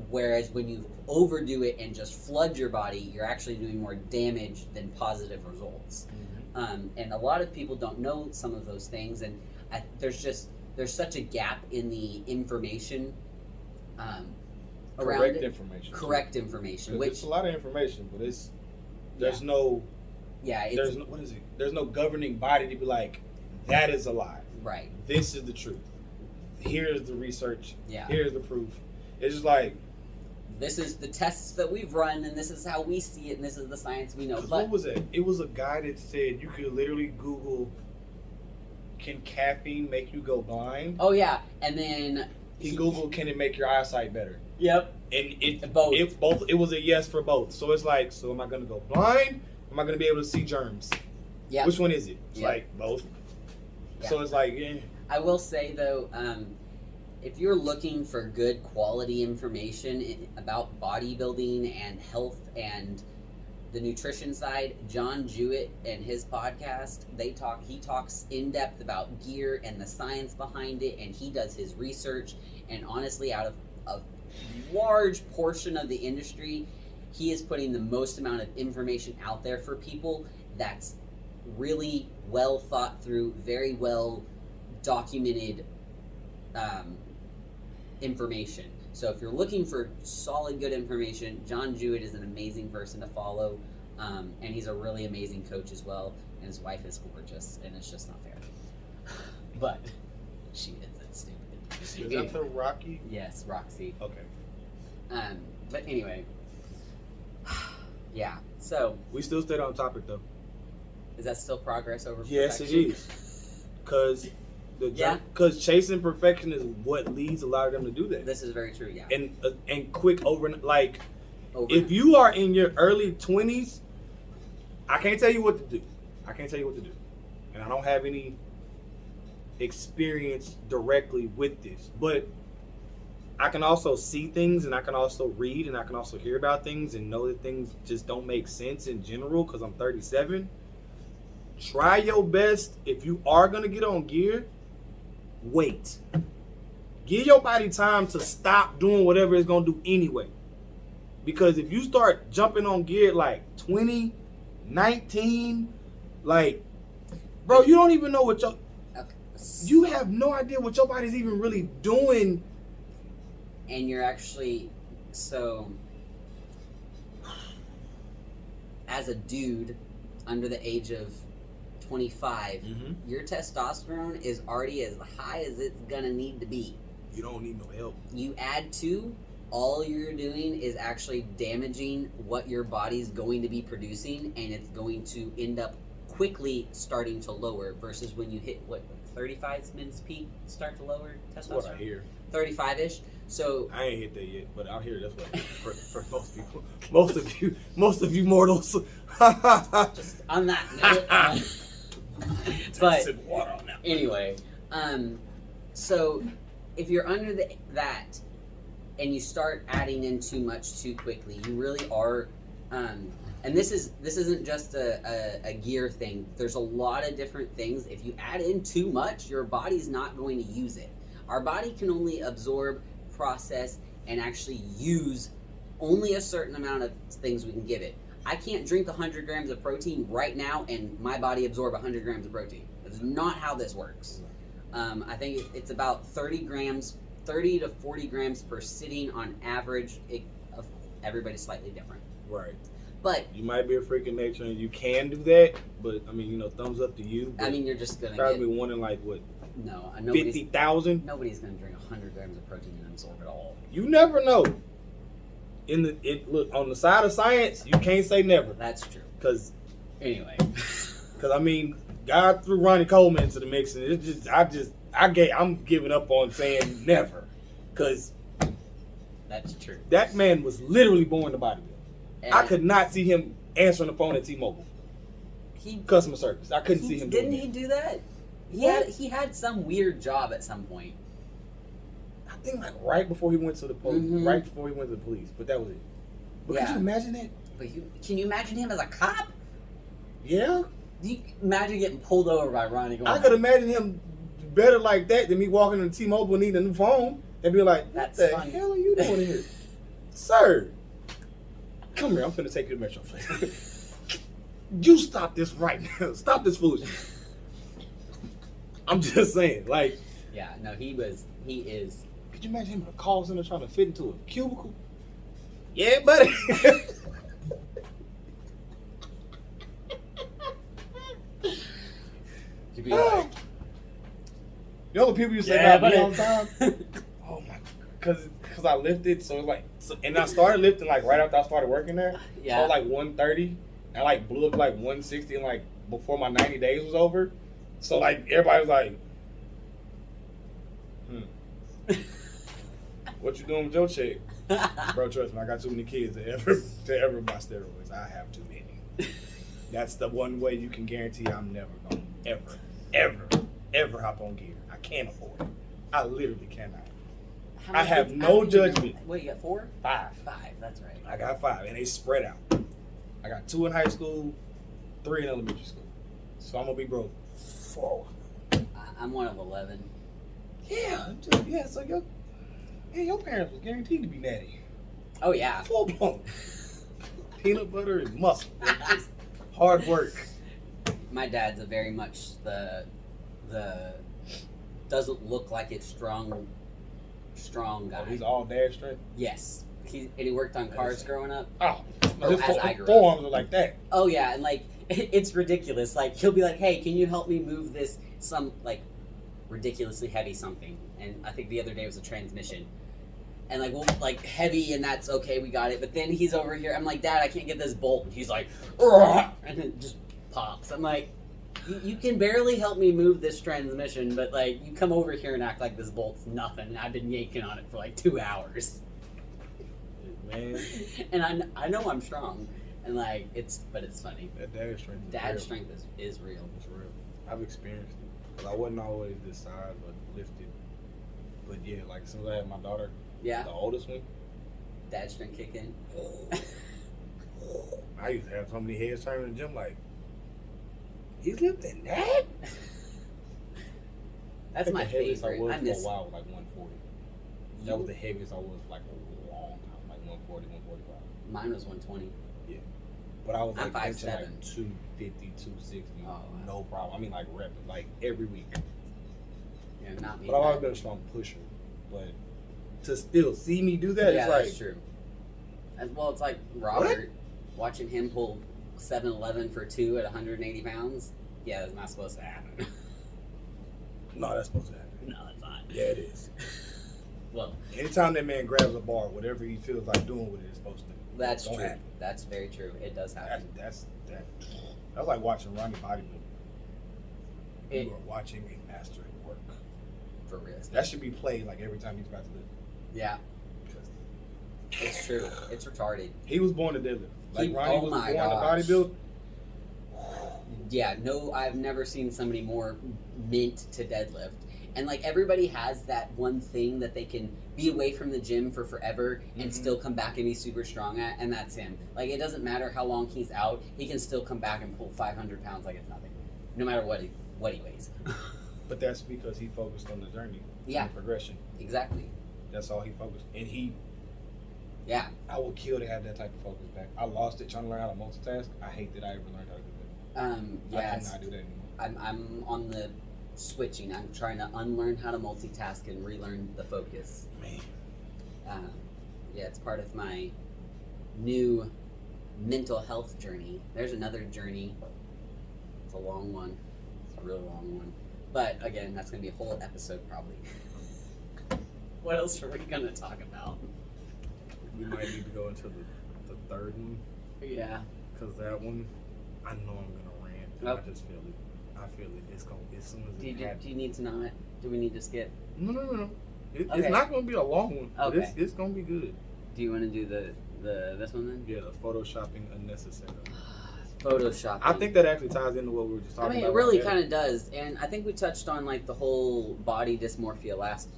[SPEAKER 2] Whereas when you overdo it and just flood your body, you're actually doing more damage than positive results. And a lot of people don't know some of those things, and there's such a gap in the information around it. Correct information. Which
[SPEAKER 1] it's a lot of information, but there's no governing body to be like, that is a lie.
[SPEAKER 2] Right.
[SPEAKER 1] This is the truth. Here's the research.
[SPEAKER 2] Yeah.
[SPEAKER 1] Here's the proof. It's just like,
[SPEAKER 2] this is the tests that we've run, and this is how we see it, and this is the science we know. But
[SPEAKER 1] what was it? It was a guy that said you could literally Google, can caffeine make you go blind?
[SPEAKER 2] Oh yeah, and then
[SPEAKER 1] he Googled, can it make your eyesight better?
[SPEAKER 2] Yep.
[SPEAKER 1] And it
[SPEAKER 2] both.
[SPEAKER 1] was a yes for both. So it's like, so am I going to go blind? Am I going to be able to see germs?
[SPEAKER 2] Yeah.
[SPEAKER 1] Which one is it? It's
[SPEAKER 2] Yep.
[SPEAKER 1] like both.
[SPEAKER 2] Yeah.
[SPEAKER 1] So it's like, yeah.
[SPEAKER 2] I will say though, if you're looking for good quality information about bodybuilding and health and the nutrition side, John Jewett and his podcast, he talks in depth about gear and the science behind it, and he does his research. And honestly, out of a large portion of the industry, he is putting the most amount of information out there for people that's really well thought through, very well documented information. So if you're looking for solid, good information, John Jewett is an amazing person to follow, and he's a really amazing coach as well, and his wife is gorgeous, and it's just not fair. But she is.
[SPEAKER 1] Is that the Rocky?
[SPEAKER 2] Yes, Roxy.
[SPEAKER 1] Okay.
[SPEAKER 2] But anyway, yeah. So
[SPEAKER 1] We still stayed on topic though.
[SPEAKER 2] is that still progress over?
[SPEAKER 1] Yes, it
[SPEAKER 2] perfection?
[SPEAKER 1] is. Because
[SPEAKER 2] Yeah.
[SPEAKER 1] because chasing perfection is what leads a lot of them to do that.
[SPEAKER 2] This is very true. Yeah.
[SPEAKER 1] And quick like
[SPEAKER 2] Over.
[SPEAKER 1] if you are in your early 20s, I can't tell you what to do. I can't tell you what to do. And I don't have any experience directly with this. But I can also see things, and I can also read, and I can also hear about things and know that things just don't make sense in general because I'm 37. Try your best. If you are going to get on gear, wait. Give your body time to stop doing whatever it's going to do anyway. Because if you start jumping on gear like 20, 19, like, bro, you don't even know what you have no idea what your body's even really doing.
[SPEAKER 2] And you're actually, so, as a dude under the age of 25, your testosterone is already as high as it's gonna need to be.
[SPEAKER 1] You don't need no help.
[SPEAKER 2] You add 2, all you're doing is actually damaging what your body's going to be producing, and it's going to end up quickly starting to lower versus when you hit, 35 minutes peak, start to lower
[SPEAKER 1] That's
[SPEAKER 2] testosterone?
[SPEAKER 1] what I hear.
[SPEAKER 2] 35-ish. So
[SPEAKER 1] I ain't hit that yet, but out here that's what I hear for most people. Most of you mortals.
[SPEAKER 2] just on that note, but
[SPEAKER 1] Sip water on that.
[SPEAKER 2] anyway, so if you're under that and you start adding in too much too quickly, you really are, and this isn't just a gear thing. There's a lot of different things. If you add in too much, your body's not going to use it. Our body can only absorb, process, and actually use only a certain amount of things we can give it. I can't drink 100 grams of protein right now and my body absorb 100 grams of protein. That's not how this works. I think it's about 30 to 40 grams per sitting on average. Everybody's slightly different.
[SPEAKER 1] Right.
[SPEAKER 2] But
[SPEAKER 1] you might be a freak of nature and you can do that, but I mean, thumbs up to you.
[SPEAKER 2] I mean, you're just gonna
[SPEAKER 1] probably one in like what?
[SPEAKER 2] No,
[SPEAKER 1] 50,000.
[SPEAKER 2] Nobody's gonna drink 100 grams of protein and absorb it all.
[SPEAKER 1] You never know. Look, on the side of science, you can't say never.
[SPEAKER 2] That's true.
[SPEAKER 1] Because
[SPEAKER 2] anyway,
[SPEAKER 1] I mean, God threw Ronnie Coleman into the mix, and it's just I'm giving up on saying never, because
[SPEAKER 2] that's true.
[SPEAKER 1] That man was literally born to bodybuild. I could not see him answering the phone at T-Mobile. Customer service. I couldn't see him doing
[SPEAKER 2] that. Didn't he do that? He had some weird job at some point.
[SPEAKER 1] I think like right before he went to the police.
[SPEAKER 2] Mm-hmm.
[SPEAKER 1] Right before he went to the police. But that was it. But could you imagine that?
[SPEAKER 2] But can you imagine him as a cop?
[SPEAKER 1] Yeah.
[SPEAKER 2] Do you imagine getting pulled over by Ronnie Coleman?
[SPEAKER 1] I could imagine him better like that than me walking into T-Mobile and needing a new phone and be like, what the hell are you doing here? Sir, come here. I'm finna take you to Metro. You stop this right now. Stop this foolishness. I'm just saying, like.
[SPEAKER 2] Yeah, no, he is.
[SPEAKER 1] Could you imagine him in a call center trying to fit into a cubicle? Yeah, buddy.
[SPEAKER 2] You'd be like,
[SPEAKER 1] you know what people used to say about me all the time? Oh my, because I lifted, so it's like, and I started lifting like right after I started working there.
[SPEAKER 2] Yeah.
[SPEAKER 1] So like 130, and like blew up to like 160, and like before my 90 days was over. So like everybody was like, what you doing with your check? Bro, trust me, I got too many kids to ever buy steroids. I have too many. That's the one way you can guarantee I'm never going to ever hop on gear. I can't afford it. I literally cannot. I have no judgment.
[SPEAKER 2] Wait, you got 4?
[SPEAKER 1] 5.
[SPEAKER 2] 5, that's right.
[SPEAKER 1] I got 5, and they spread out. I got 2 in high school, 3 in elementary school. So I'm going to be broke 4.
[SPEAKER 2] I'm one of 11.
[SPEAKER 1] Yeah, so your parents were guaranteed to be natty.
[SPEAKER 2] Oh, yeah.
[SPEAKER 1] Full blown. Peanut butter and muscle. Hard work.
[SPEAKER 2] My dad's a very much the doesn't look like it's strong guy.
[SPEAKER 1] Oh, he's all dad strength?
[SPEAKER 2] Yes. He worked on cars growing up.
[SPEAKER 1] Oh,
[SPEAKER 2] as I grew up.
[SPEAKER 1] Forearms are like that.
[SPEAKER 2] Oh, yeah, and like, it's ridiculous. Like, he'll be like, hey, can you help me move this, some, like, ridiculously heavy something, and I think the other day was a transmission. And like, well, like heavy, and that's okay, we got it. But then he's over here. I'm like, Dad, I can't get this bolt. And he's like, "Ugh," and it just pops. I'm like, you can barely help me move this transmission, but like, you come over here and act like this bolt's nothing. And I've been yanking on it for like 2 hours.
[SPEAKER 1] Man,
[SPEAKER 2] And I know I'm strong, and like but it's funny.
[SPEAKER 1] that dad strength.
[SPEAKER 2] Dad's strength is real.
[SPEAKER 1] It's real. I've experienced it. Cause I wasn't always this size or lifted. But yeah, like as soon as I had my daughter,
[SPEAKER 2] Yeah,
[SPEAKER 1] the oldest one,
[SPEAKER 2] Dad's strength kick in.
[SPEAKER 1] I used to have so many heads turning in the gym like, he's lifting that?
[SPEAKER 2] That's my
[SPEAKER 1] the heaviest
[SPEAKER 2] favorite.
[SPEAKER 1] I was
[SPEAKER 2] I
[SPEAKER 1] for
[SPEAKER 2] miss.
[SPEAKER 1] a while was like 140. That was the heaviest I was for like a long time, like 140, 145.
[SPEAKER 2] Mine was 120.
[SPEAKER 1] But I was
[SPEAKER 2] I'm
[SPEAKER 1] like benching
[SPEAKER 2] 5'7".
[SPEAKER 1] like 250, 260,
[SPEAKER 2] Oh, wow.
[SPEAKER 1] no problem. I mean like repping, like every week.
[SPEAKER 2] Yeah, not me.
[SPEAKER 1] But I've always been a strong pusher. But to still see me do that,
[SPEAKER 2] Yeah,
[SPEAKER 1] it's like,
[SPEAKER 2] that's true. As well, it's like Robert watching him pull 7-Eleven for 2 at 180 pounds. Yeah, that's not supposed to happen.
[SPEAKER 1] no, that's supposed to happen.
[SPEAKER 2] No, it's not.
[SPEAKER 1] Yeah, it is.
[SPEAKER 2] Well,
[SPEAKER 1] Anytime that man grabs a bar, whatever he feels like doing with it is supposed to.
[SPEAKER 2] that's
[SPEAKER 1] Don't
[SPEAKER 2] true.
[SPEAKER 1] happen.
[SPEAKER 2] That's very true. It does happen.
[SPEAKER 1] That's like watching Ronnie bodybuilding.
[SPEAKER 2] It-
[SPEAKER 1] You are watching a master at work.
[SPEAKER 2] For real.
[SPEAKER 1] That should be played like every time he's about to lift.
[SPEAKER 2] Yeah,
[SPEAKER 1] 'Cause
[SPEAKER 2] it's true. It's retarded.
[SPEAKER 1] he was born to deadlift. Like Ronnie
[SPEAKER 2] oh
[SPEAKER 1] was
[SPEAKER 2] my
[SPEAKER 1] born
[SPEAKER 2] gosh.
[SPEAKER 1] to bodybuild.
[SPEAKER 2] Yeah, no, I've never seen somebody more mint to deadlift. And like everybody has that one thing that they can be away from the gym for forever and
[SPEAKER 1] Mhm.
[SPEAKER 2] still come back and be super strong at, and that's him. Like it doesn't matter how long he's out, he can still come back and pull 500 pounds like it's nothing, no matter what he weighs.
[SPEAKER 1] But that's because he focused on the journey.
[SPEAKER 2] Yeah.
[SPEAKER 1] The progression.
[SPEAKER 2] Exactly.
[SPEAKER 1] That's all he focused. And
[SPEAKER 2] Yeah.
[SPEAKER 1] I would kill to have that type of focus back. I lost it trying to learn how to multitask. I hate that I ever learned how to do that. I
[SPEAKER 2] Yes.
[SPEAKER 1] cannot do that anymore.
[SPEAKER 2] I'm on the switching. I'm trying to unlearn how to multitask and relearn the focus.
[SPEAKER 1] Man.
[SPEAKER 2] Yeah, it's part of my new mental health journey. There's another journey. It's a long one. It's a real long one. But again, that's going to be a whole episode probably. What else are we going to talk about?
[SPEAKER 1] We might need to go into the third one.
[SPEAKER 2] Yeah.
[SPEAKER 1] Because that one, I know I'm going to rant.
[SPEAKER 2] Oh.
[SPEAKER 1] I just feel it. I feel it. It's going to, as soon as
[SPEAKER 2] Do
[SPEAKER 1] it happens.
[SPEAKER 2] you need to not? Do we need to skip?
[SPEAKER 1] No.
[SPEAKER 2] Okay.
[SPEAKER 1] It's not going to be a long one. But
[SPEAKER 2] Okay.
[SPEAKER 1] it's going to be good.
[SPEAKER 2] Do you want to do the this one then?
[SPEAKER 1] Yeah, the photoshopping unnecessary.
[SPEAKER 2] Photoshopping.
[SPEAKER 1] I think that actually ties into what we were just talking
[SPEAKER 2] I mean,
[SPEAKER 1] about.
[SPEAKER 2] it really
[SPEAKER 1] right there.
[SPEAKER 2] kind of does, and I think we touched on like the whole body dysmorphia last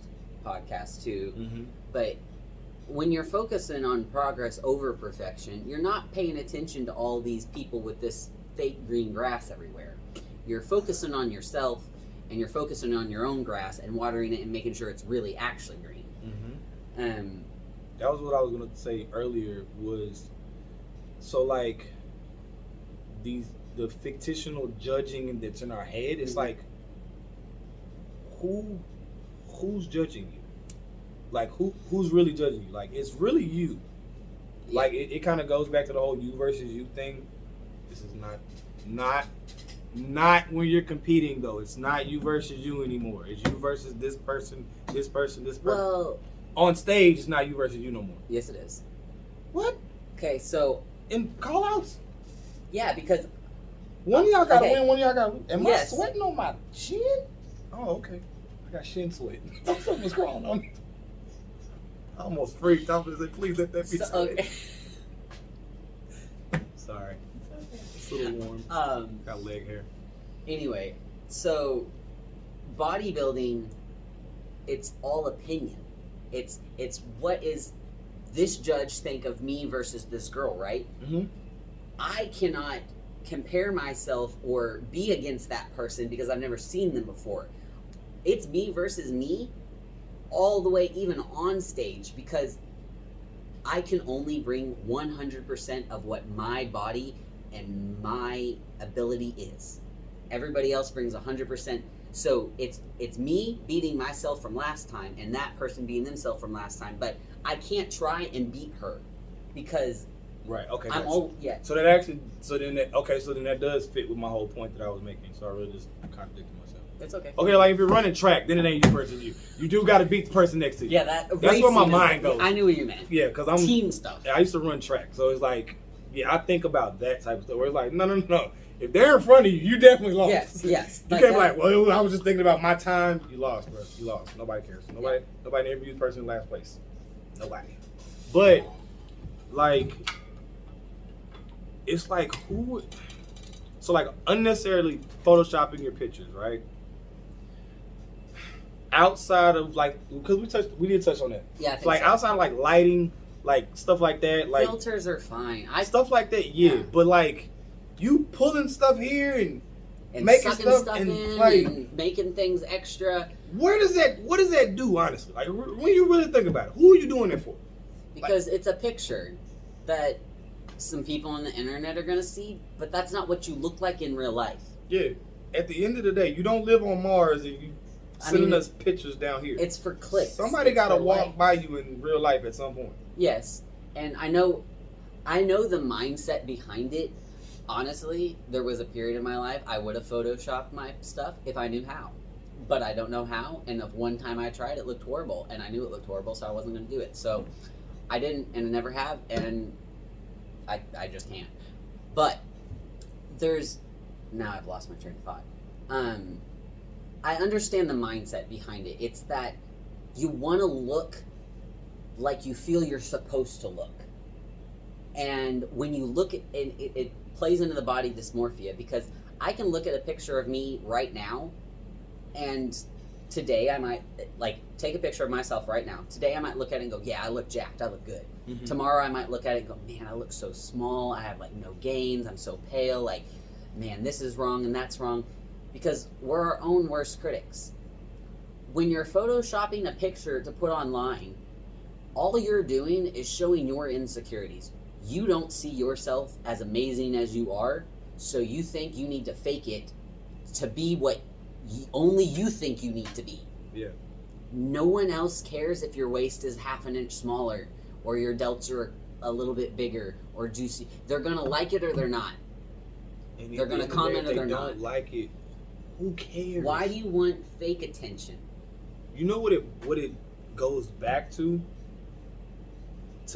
[SPEAKER 2] podcast too.
[SPEAKER 1] Mhm.
[SPEAKER 2] But when you're focusing on progress over perfection, you're not paying attention to all these people with this fake green grass everywhere. You're focusing on yourself, and you're focusing on your own grass and watering it and making sure it's really actually green.
[SPEAKER 1] Mhm. That was what I was gonna say earlier. Was so like the fictional judging that's in our head. It's
[SPEAKER 2] Mhm.
[SPEAKER 1] like who's judging you? Like who's really judging you? Like it's really you.
[SPEAKER 2] Yeah.
[SPEAKER 1] Like it kind of goes back to the whole you versus you thing. This is not when you're competing though. It's not you versus you anymore. It's you versus this person, this person, this person.
[SPEAKER 2] Well,
[SPEAKER 1] On stage, it's not you versus you no more.
[SPEAKER 2] yes, it is.
[SPEAKER 1] What?
[SPEAKER 2] Okay, so
[SPEAKER 1] In call outs?
[SPEAKER 2] yeah, because
[SPEAKER 1] One of y'all got to
[SPEAKER 2] Okay.
[SPEAKER 1] win, one of y'all got to win. Am
[SPEAKER 2] Yes.
[SPEAKER 1] I sweating on my chin? Oh, okay. I got shin sweat. Something's growing on me. I almost freaked. I was like, please let that be
[SPEAKER 2] so,
[SPEAKER 1] sweat.
[SPEAKER 2] okay.
[SPEAKER 1] Sorry. It's a little warm. Got leg hair.
[SPEAKER 2] Anyway, so bodybuilding, it's all opinion. It's what is this judge think of me versus this girl, right?
[SPEAKER 1] Mm-hmm.
[SPEAKER 2] I cannot compare myself or be against that person because I've never seen them before. It's me versus me all the way even on stage because I can only bring 100% of what my body and my ability is. Everybody else brings 100%. So it's me beating myself from last time and that person beating themselves from last time, but I can't try and beat her because
[SPEAKER 1] Right. Okay.
[SPEAKER 2] I'm
[SPEAKER 1] gotcha.
[SPEAKER 2] all yeah.
[SPEAKER 1] So that actually, so then that does fit with my whole point that I was making. So I really just contradicted myself.
[SPEAKER 2] It's okay.
[SPEAKER 1] Okay, like if you're running track, then it ain't you versus you. You do got to beat the person next to you.
[SPEAKER 2] Yeah,
[SPEAKER 1] That's where my mind goes.
[SPEAKER 2] I knew what you meant.
[SPEAKER 1] Yeah, because I'm
[SPEAKER 2] team stuff.
[SPEAKER 1] I used to run track, so it's like, yeah, I think about that type of stuff. Where it's like, no. If they're in front of you, you definitely lost.
[SPEAKER 2] Yes.
[SPEAKER 1] You can't be like, well, I was just thinking about my time. You lost, bro. You lost. Nobody cares. Nobody interviews the person in last place. Nobody. But like, it's like who? So like unnecessarily photoshopping your pictures, right? Outside of like, because we did touch on that.
[SPEAKER 2] Yeah, I think
[SPEAKER 1] like
[SPEAKER 2] so.
[SPEAKER 1] outside of like lighting, like stuff like that, like
[SPEAKER 2] filters are fine.
[SPEAKER 1] Stuff like that, yeah. But like, you pulling stuff here and making
[SPEAKER 2] sucking
[SPEAKER 1] stuff
[SPEAKER 2] in
[SPEAKER 1] and like
[SPEAKER 2] and making things extra.
[SPEAKER 1] What does that do, honestly? Like when you really think about it, who are you doing it for?
[SPEAKER 2] Because it's a picture that some people on the internet are gonna see, but that's not what you look like in real life.
[SPEAKER 1] Yeah. At the end of the day, you don't live on Mars and you sending us pictures down here.
[SPEAKER 2] It's for clicks.
[SPEAKER 1] Somebody got to walk by you in real life at some point.
[SPEAKER 2] Yes, and I know the mindset behind it. Honestly, there was a period in my life I would have photoshopped my stuff if I knew how, but I don't know how. And if one time I tried, it looked horrible, and I knew it looked horrible, so I wasn't going to do it. So I didn't, and I never have, and I just can't. But now I've lost my train of thought. I understand the mindset behind it. It's that you want to look like you feel you're supposed to look. And when you look at it plays into the body dysmorphia, because I can look at a picture of me right now, and today I might take a picture of myself right now. Today I might look at it and go, yeah, I look jacked, I look good. Mm-hmm. Tomorrow I might look at it and go, man, I look so small, I have no gains, I'm so pale, man, this is wrong and that's wrong. Because we're our own worst critics. When you're photoshopping a picture to put online, all you're doing is showing your insecurities. You don't see yourself as amazing as you are, so you think you need to fake it to be what only you think you need to be.
[SPEAKER 1] Yeah. No
[SPEAKER 2] one else cares if your waist is half an inch smaller or your delts are a little bit bigger or juicy. They're going to like it or they're not.
[SPEAKER 1] And
[SPEAKER 2] they're going to comment or they're not.
[SPEAKER 1] If they don't like it, who cares?
[SPEAKER 2] Why do you want fake attention?
[SPEAKER 1] You know what it goes back to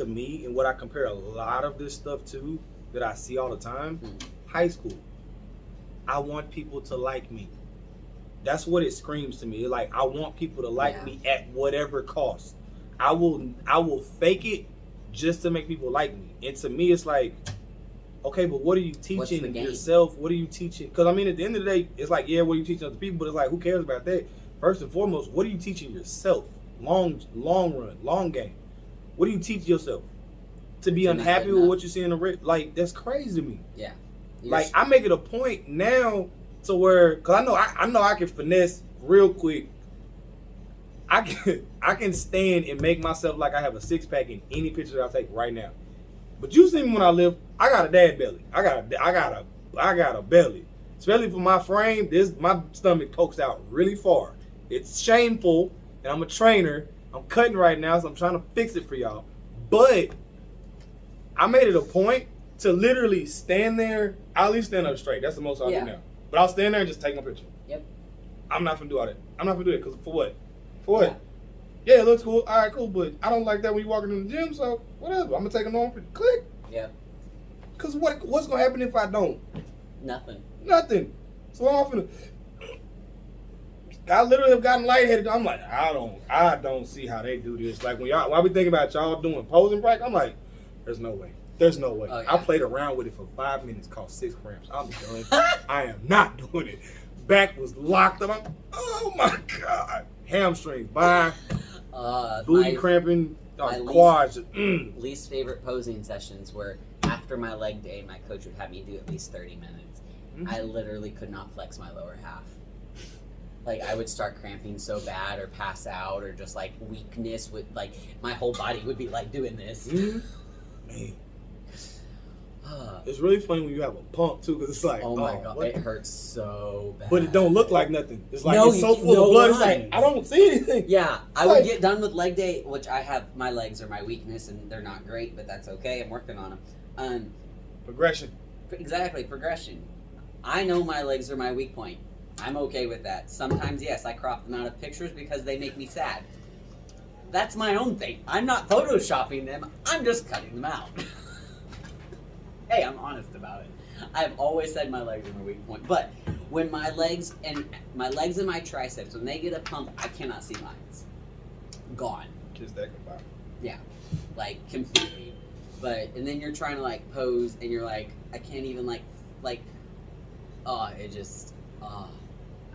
[SPEAKER 1] me, and what I compare a lot of this stuff to that I see all the time? High school. I want people to like me. That's what it screams to me. Like, I want people to like me at whatever cost. I will fake it just to make people like me. And to me, it's like, okay, but what are you teaching yourself? What are you teaching? Because, I mean, at the end of the day, it's like, yeah, what are you teaching other people? But it's like, who cares about that? First and foremost, what are you teaching yourself? Long run, long game. What do you teach yourself? To be unhappy with what you see in the red? Like, that's crazy to me.
[SPEAKER 2] Yeah.
[SPEAKER 1] Like, I make it a point now to where, because I know I can finesse real quick. I can stand and make myself like I have a six-pack in any picture that I take right now. But you see me when I live, I got a dad belly. I got a belly. Especially for my frame, my stomach pokes out really far. It's shameful, and I'm a trainer. I'm cutting right now, so I'm trying to fix it for y'all. But I made it a point to literally stand there. I at least stand up straight. That's the most I do now. But I'll stand there and just take my picture.
[SPEAKER 2] Yep.
[SPEAKER 1] I'm not gonna do all that. I'm not gonna do that because for what? For what? Yeah, it looks cool. All right, cool. But I don't like that when you walking in the gym. So whatever. I'm gonna take a normal picture. Click.
[SPEAKER 2] Yeah.
[SPEAKER 1] Cause what's gonna happen if I don't? Nothing. So I'm finna. I literally have gotten lightheaded. I'm like, I don't see how they do this. Like when I be thinking about y'all doing posing practice, I'm like, there's no way. Oh, yeah. I played around with it for 5 minutes, cost 6 cramps. I'm done. I am not doing it. Back was locked up. Oh my God. Hamstrings, bye. Booty cramping, quads.
[SPEAKER 2] Least favorite posing sessions were after my leg day, my coach would have me do at least 30 minutes. Mm-hmm. I literally could not flex my lower half. Like, I would start cramping so bad or pass out or just, weakness with, my whole body would be, doing this.
[SPEAKER 1] Mm-hmm. Man. It's really funny when you have a pump, too, because it's like,
[SPEAKER 2] oh, my God, it hurts so bad.
[SPEAKER 1] But it don't look like nothing. It's like, it's so full of blood, it's like, I don't see anything.
[SPEAKER 2] Yeah, I would get done with leg day, which I have, my legs are my weakness, and they're not great, but that's okay. I'm working on them.
[SPEAKER 1] Progression.
[SPEAKER 2] Exactly, progression. I know my legs are my weak point. I'm okay with that. Sometimes, yes, I crop them out of pictures because they make me sad. That's my own thing. I'm not photoshopping them. I'm just cutting them out. Hey, I'm honest about it. I've always said my legs are my weak point. But when my legs and my triceps, when they get a pump, I cannot see lines. Gone.
[SPEAKER 1] Kiss that goodbye.
[SPEAKER 2] Yeah. Like, completely. But, and then you're trying to, like, pose, and you're like, I can't even, it just, I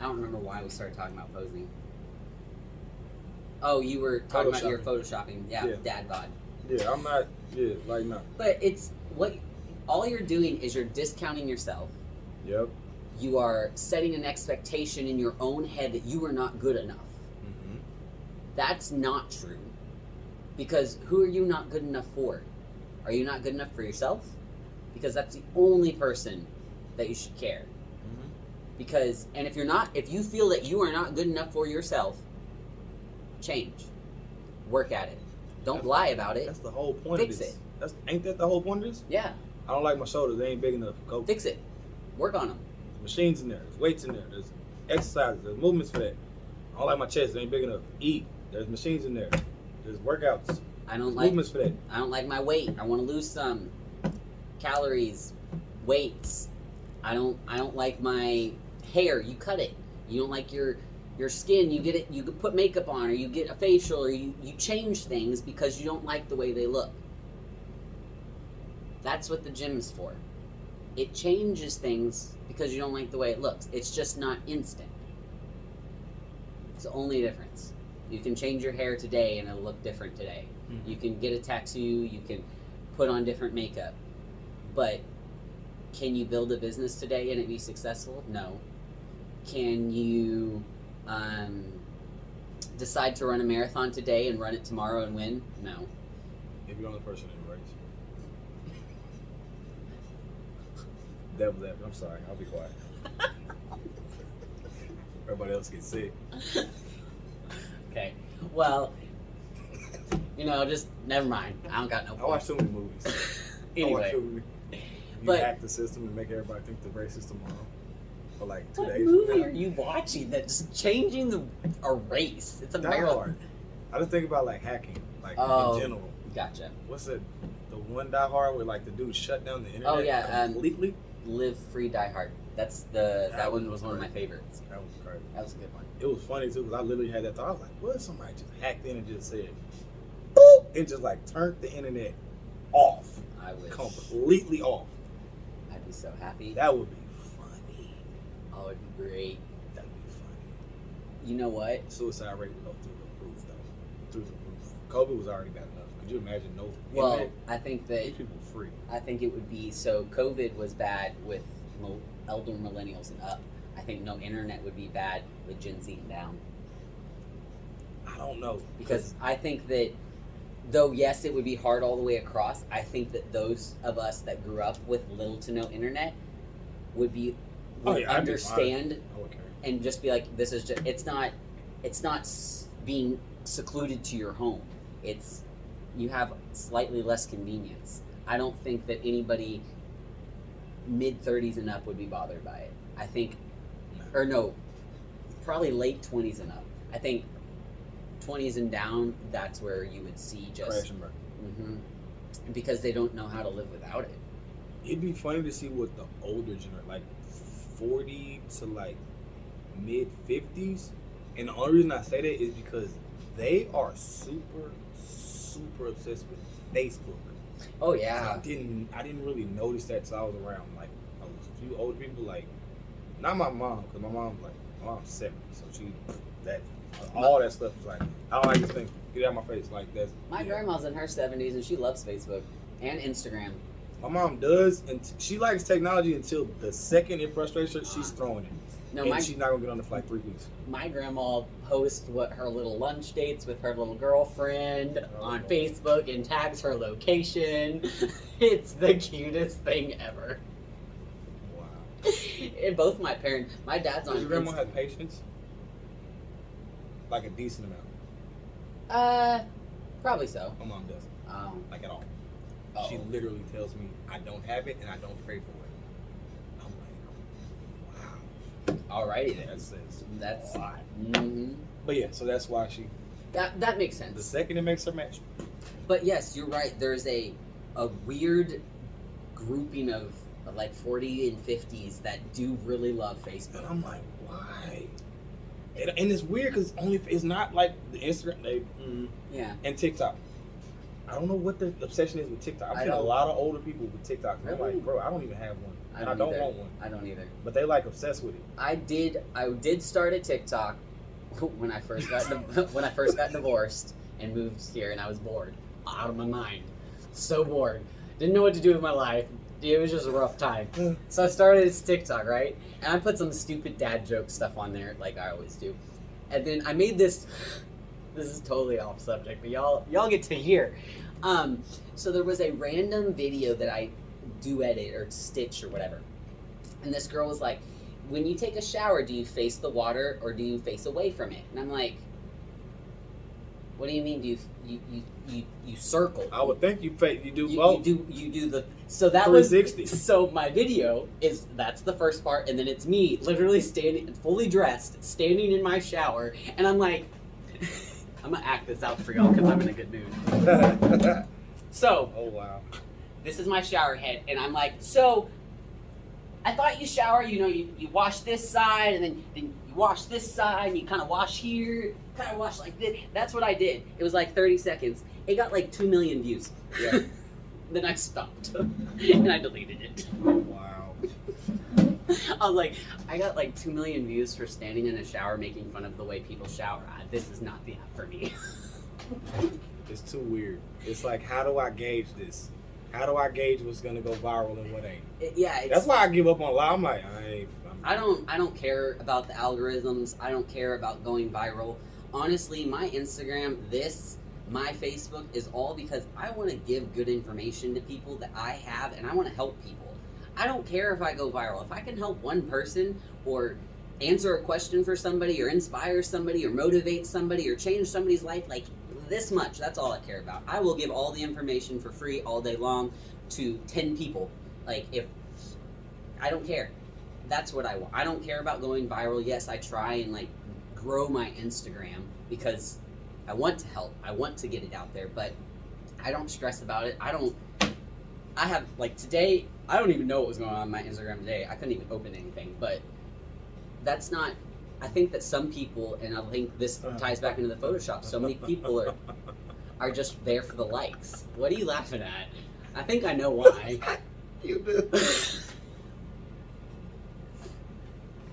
[SPEAKER 2] don't remember why we started talking about posing. Oh, you were talking about your photoshopping. Yeah, dad bod.
[SPEAKER 1] Yeah, I'm not, no.
[SPEAKER 2] But it's, all you're doing is you're discounting yourself.
[SPEAKER 1] Yep.
[SPEAKER 2] You are setting an expectation in your own head that you are not good enough.
[SPEAKER 1] Mm-hmm.
[SPEAKER 2] That's not true. Because who are you not good enough for? Are you not good enough for yourself? Because that's the only person that you should care.
[SPEAKER 1] Mm-hmm.
[SPEAKER 2] Because, and if you feel that you are not good enough for yourself, change. Work at it. Don't lie about it.
[SPEAKER 1] That's the whole point
[SPEAKER 2] Fix
[SPEAKER 1] of this.
[SPEAKER 2] it.
[SPEAKER 1] Ain't that the whole point of this?
[SPEAKER 2] Yeah.
[SPEAKER 1] I don't like my shoulders. They ain't big enough. Go
[SPEAKER 2] Fix it. Work on them.
[SPEAKER 1] There's machines in there. There's weights in there. There's exercises. There's movements for that. I don't like my chest. It ain't big enough. Eat. There's machines in there. There's workouts.
[SPEAKER 2] I don't
[SPEAKER 1] Movements for that.
[SPEAKER 2] I don't like my weight. I want to lose some calories, weights. I don't like my hair. You cut it. You don't like your skin. You get it. You put makeup on, or you get a facial, or you change things because you don't like the way they look. That's what the gym is for. It changes things because you don't like the way it looks. It's just not instant. It's the only difference. You can change your hair today and it'll look different today.
[SPEAKER 1] Mm-hmm.
[SPEAKER 2] You can get a tattoo, you can put on different makeup. But can you build a business today and it be successful? No. Can you decide to run a marathon today and run it tomorrow and win? No.
[SPEAKER 1] If you're the only person in the race. Devil's advocate. I'm sorry. I'll be quiet. Everybody else gets sick.
[SPEAKER 2] Okay. Well, just never mind. I don't got no
[SPEAKER 1] I watch too many movies.
[SPEAKER 2] Anyway.
[SPEAKER 1] You hack the system and make everybody think the racist tomorrow. For like 2
[SPEAKER 2] What
[SPEAKER 1] days.
[SPEAKER 2] movie are you watching that's changing a race? It's a
[SPEAKER 1] Die
[SPEAKER 2] marathon.
[SPEAKER 1] Hard. I just think about like hacking, like
[SPEAKER 2] Oh.
[SPEAKER 1] in general.
[SPEAKER 2] Gotcha.
[SPEAKER 1] What's it? The one Die Hard where like the dude shut down the internet
[SPEAKER 2] Oh, yeah,
[SPEAKER 1] completely?
[SPEAKER 2] Live Free Die Hard. That's that one was one of my favorites.
[SPEAKER 1] That was crazy.
[SPEAKER 2] That was a good one.
[SPEAKER 1] It was funny too because I literally had that thought. I was like, what if somebody just hacked in and just said, boop, and just like turned the internet off.
[SPEAKER 2] I wish.
[SPEAKER 1] Completely off.
[SPEAKER 2] I'd be so happy.
[SPEAKER 1] That would be funny.
[SPEAKER 2] Oh, it'd be great.
[SPEAKER 1] That'd be funny.
[SPEAKER 2] You know what?
[SPEAKER 1] Suicide rate would go through the roof though. Through the roof. COVID was already bad enough. Could you imagine no
[SPEAKER 2] Well,
[SPEAKER 1] internet?
[SPEAKER 2] I think that
[SPEAKER 1] These people free.
[SPEAKER 2] I think it would be so. COVID was bad with elder millennials and up. I think no internet would be bad with Gen Z and down.
[SPEAKER 1] I don't know.
[SPEAKER 2] Because I think that, though, yes, it would be hard all the way across, I think that those of us that grew up with little to no internet would understand
[SPEAKER 1] I would care.
[SPEAKER 2] and just be like, this is just, it's not being secluded to your home. It's, you have slightly less convenience. I don't think that anybody mid-30s and up would be bothered by it. I think, or no, probably late 20s and up. I think 20s and down, that's where you would see just
[SPEAKER 1] Crash and burn.
[SPEAKER 2] because they don't know how to live without it.
[SPEAKER 1] It'd be funny to see what the older generation, like 40 to like mid 50s, and the only reason I say that is because they are super obsessed with Facebook.
[SPEAKER 2] Oh yeah.
[SPEAKER 1] I didn't really notice that till I was around like a few older people, like not my mom, because my mom's 70, so she all that stuff is like, I don't like this thing. Get out of my face, like that's.
[SPEAKER 2] My grandma's in her 70s and she loves Facebook and Instagram.
[SPEAKER 1] My mom does, and she likes technology until the second it frustrates her, she's throwing it.
[SPEAKER 2] No,
[SPEAKER 1] And she's not gonna get on it for like 3 weeks.
[SPEAKER 2] my grandma posts what her little lunch dates with her little girlfriend on Facebook and tags her location. It's the cutest thing ever.
[SPEAKER 1] Wow.
[SPEAKER 2] And both my parents, my dad's on
[SPEAKER 1] Does your grandma have patience? Like a decent amount.
[SPEAKER 2] probably so.
[SPEAKER 1] My mom doesn't. Like at all.
[SPEAKER 2] Oh.
[SPEAKER 1] She literally tells me I don't have it and I don't pray for it. I'm like, wow.
[SPEAKER 2] Alrighty then.
[SPEAKER 1] That says
[SPEAKER 2] That's
[SPEAKER 1] a lot.
[SPEAKER 2] mhm.
[SPEAKER 1] But yeah, so that's why
[SPEAKER 2] That makes
[SPEAKER 1] the
[SPEAKER 2] sense.
[SPEAKER 1] second it makes her match.
[SPEAKER 2] But yes, you're right. There's a weird grouping of like 40 and 50s that do really love
[SPEAKER 1] And
[SPEAKER 2] Facebook.
[SPEAKER 1] I'm like, why? And it's weird because it's not like the Instagram
[SPEAKER 2] Yeah.
[SPEAKER 1] and TikTok. I don't know what the obsession is with TikTok. I've
[SPEAKER 2] I
[SPEAKER 1] seen a
[SPEAKER 2] don't-
[SPEAKER 1] lot of older people with TikTok. And I'm
[SPEAKER 2] Really?
[SPEAKER 1] like, bro, I don't even have one. And I don't
[SPEAKER 2] either.
[SPEAKER 1] want one.
[SPEAKER 2] I don't either.
[SPEAKER 1] But they like obsessed with it.
[SPEAKER 2] I did start a TikTok when I first got when I first got divorced and moved here, and I was bored out of my mind, so bored, didn't know what to do with my life. It was just a rough time. So I started this TikTok, right? And I put some stupid dad joke stuff on there, like I always do. And then I made this. This is totally off subject, but y'all get to hear. So there was a random video that I do edit or stitch or whatever, and this girl was like, "When you take a shower, do you face the water or do you face away from it?" And I'm like, "What do you mean? Do you circle?
[SPEAKER 1] I would think you do
[SPEAKER 2] You
[SPEAKER 1] both.
[SPEAKER 2] do the so that was
[SPEAKER 1] 360.
[SPEAKER 2] so my video is that's the first part, and then it's me literally standing fully dressed standing in my shower, and I'm like I'm gonna act this out for y'all because I'm in a good mood. So
[SPEAKER 1] Oh wow.
[SPEAKER 2] this is my shower head, and I'm like, so I thought you shower, you wash this side, and then you wash this side, and you kind of wash here, kind of wash like this. That's what I did. It was like 30 seconds. It got like 2 million views.
[SPEAKER 1] Yeah.
[SPEAKER 2] Then I stopped, and I deleted it.
[SPEAKER 1] Wow.
[SPEAKER 2] I was like, I got like 2 million views for standing in a shower making fun of the way people shower. This is not the app for me.
[SPEAKER 1] It's too weird. It's like, how do I gauge this? How do I gauge what's gonna go viral and what ain't? That's why I give up on a lot. I'm like,
[SPEAKER 2] I don't care about the algorithms. I don't care about going viral. Honestly, my Instagram, my Facebook is all because I want to give good information to people that I have, and I want to help people. I don't care if I go viral. If I can help one person or answer a question for somebody or inspire somebody or motivate somebody or change somebody's life, like this much, that's all I care about. I will give all the information for free all day long to 10 people. Like, if I don't care. That's what I want. I don't care about going viral. Yes, I try and like grow my Instagram because I want to help. I want to get it out there, but I don't stress about it. I have, like, today, I don't even know what was going on my Instagram today. I couldn't even open anything, but that's not, I think that some people, and I think this ties back into the Photoshop, so many people are just there for the likes. What are you laughing at? I think I know why.
[SPEAKER 1] You do.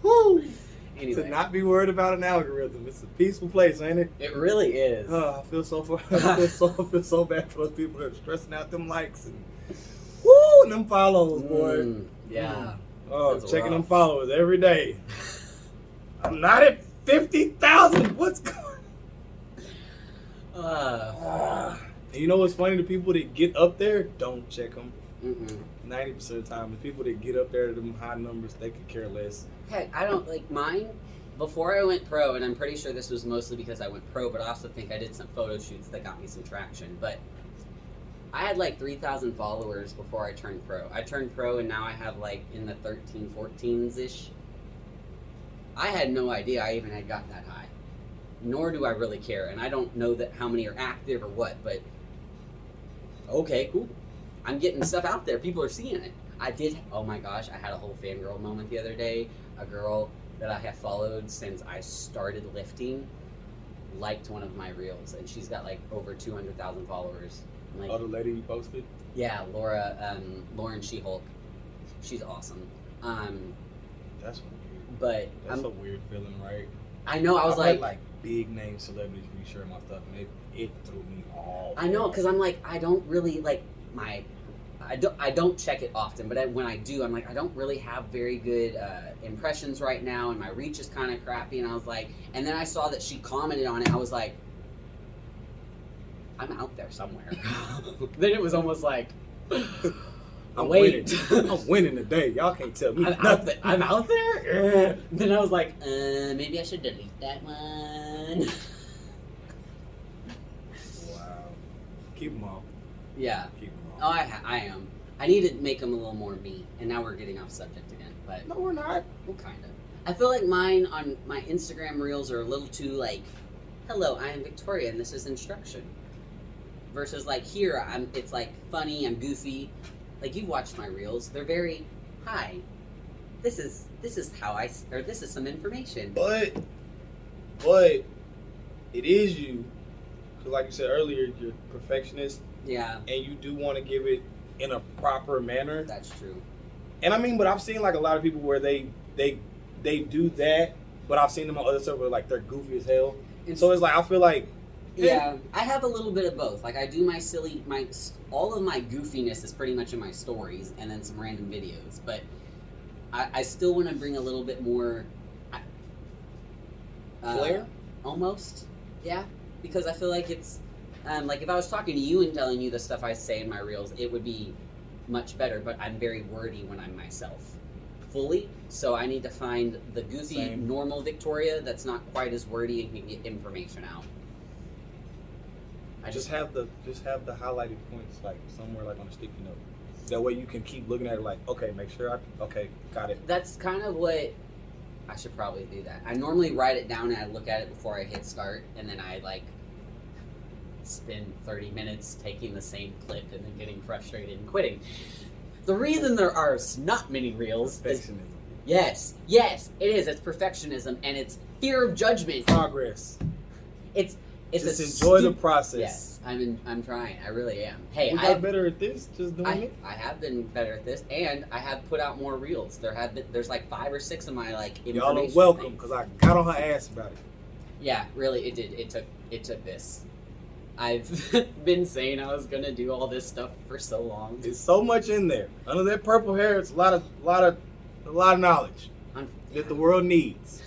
[SPEAKER 2] Woo!
[SPEAKER 1] To
[SPEAKER 2] Anyway,
[SPEAKER 1] not be worried about an algorithm. It's a peaceful place, ain't it?
[SPEAKER 2] it really is.
[SPEAKER 1] I feel so bad for those people that are stressing out them likes and woo and them follows, boy.
[SPEAKER 2] Yeah.
[SPEAKER 1] Oh,
[SPEAKER 2] That's
[SPEAKER 1] checking them
[SPEAKER 2] rough.
[SPEAKER 1] followers every day. I'm not at 50,000. What's going on? And you know what's funny? The people that get up there don't check them. 90% of the time, the people that get up there to them high numbers, they could care less.
[SPEAKER 2] Heck, I don't like mine. Before I went pro, and I'm pretty sure this was mostly because I went pro, but I also think I did some photo shoots that got me some traction. But I had like 3,000 followers before I turned pro. I turned pro, and now I have like in the 13, 14s ish. I had no idea I even had got that high. Nor do I really care, and I don't know that how many are active or what. But okay, cool. I'm getting stuff out there. People are seeing it. I did. Oh my gosh, I had a whole fangirl moment the other day. A girl that I have followed since I started lifting liked one of my reels, and she's got like over 200,000 followers. I'm like,
[SPEAKER 1] Oh, the lady you posted?
[SPEAKER 2] yeah, Lauren She-Hulk. She's awesome.
[SPEAKER 1] That's weird.
[SPEAKER 2] But
[SPEAKER 1] That's a weird feeling, right?
[SPEAKER 2] I know. I was
[SPEAKER 1] I've had,
[SPEAKER 2] like,
[SPEAKER 1] big name celebrities reshare my stuff, and it threw me all.
[SPEAKER 2] I know, because I'm like, I don't really like I don't check it often, but when I do, I'm like, I don't really have very good impressions right now, and my reach is kind of crappy. And I was like, and then I saw that she commented on it. I was like, I'm out there somewhere. Then it was almost like,
[SPEAKER 1] I'm
[SPEAKER 2] wait,
[SPEAKER 1] winning. I'm winning today. Y'all can't tell me nothing.
[SPEAKER 2] I'm out there. Then I was like, maybe I should delete that one.
[SPEAKER 1] Wow. Keep them all.
[SPEAKER 2] Yeah.
[SPEAKER 1] Keep them
[SPEAKER 2] Oh,
[SPEAKER 1] all.
[SPEAKER 2] I am. I need to make them a little more me, and now we're getting off subject again, but
[SPEAKER 1] No, we're not.
[SPEAKER 2] well, kind of. I feel like mine on my Instagram reels are a little too like, hello, I am Victoria and this is instruction. Versus like here, it's like funny, I'm goofy. Like you've watched my reels, they're very, hi, this is how this is some information.
[SPEAKER 1] But it is you, because like you said earlier, you're a perfectionist.
[SPEAKER 2] Yeah,
[SPEAKER 1] and you do want to give it in a proper manner.
[SPEAKER 2] that's true.
[SPEAKER 1] And I mean, but I've seen like a lot of people where they do that, but I've seen them on other stuff where like they're goofy as hell. And so it's like I feel like
[SPEAKER 2] yeah, I have a little bit of both. Like I do all of my goofiness is pretty much in my stories and then some random videos. But I still want to bring a little bit more
[SPEAKER 1] flair,
[SPEAKER 2] almost, yeah. Because I feel like it's like if I was talking to you and telling you the stuff I say in my reels, it would be much better. But I'm very wordy when I'm myself, fully. So I need to find the goofy,
[SPEAKER 1] Same.
[SPEAKER 2] normal Victoria that's not quite as wordy and can get information out. I
[SPEAKER 1] just have the highlighted points like somewhere like on a sticky note. That way you can keep looking at it like, okay, make sure okay, got it.
[SPEAKER 2] That's kind of what I should probably do. That I normally write it down and I look at it before I hit start, and then I like spend 30 minutes taking the same clip and then getting frustrated and quitting. The reason there are not many reels is
[SPEAKER 1] Perfectionism.
[SPEAKER 2] yes, it is. It's perfectionism and it's fear of judgment.
[SPEAKER 1] Progress.
[SPEAKER 2] It's
[SPEAKER 1] Just
[SPEAKER 2] a
[SPEAKER 1] enjoy the
[SPEAKER 2] stu-
[SPEAKER 1] process.
[SPEAKER 2] Yes, I'm trying. I really am. Hey,
[SPEAKER 1] we got better at this, just doing it.
[SPEAKER 2] I have been better at this, and I have put out more reels. There's like 5 or 6 of my like information.
[SPEAKER 1] Y'all are welcome,
[SPEAKER 2] things.
[SPEAKER 1] because I got on her ass about it.
[SPEAKER 2] Yeah, really, it did. It took this. I've been saying I was gonna do all this stuff for so long.
[SPEAKER 1] There's so much in there. Under that purple hair, it's a lot of knowledge that the world needs.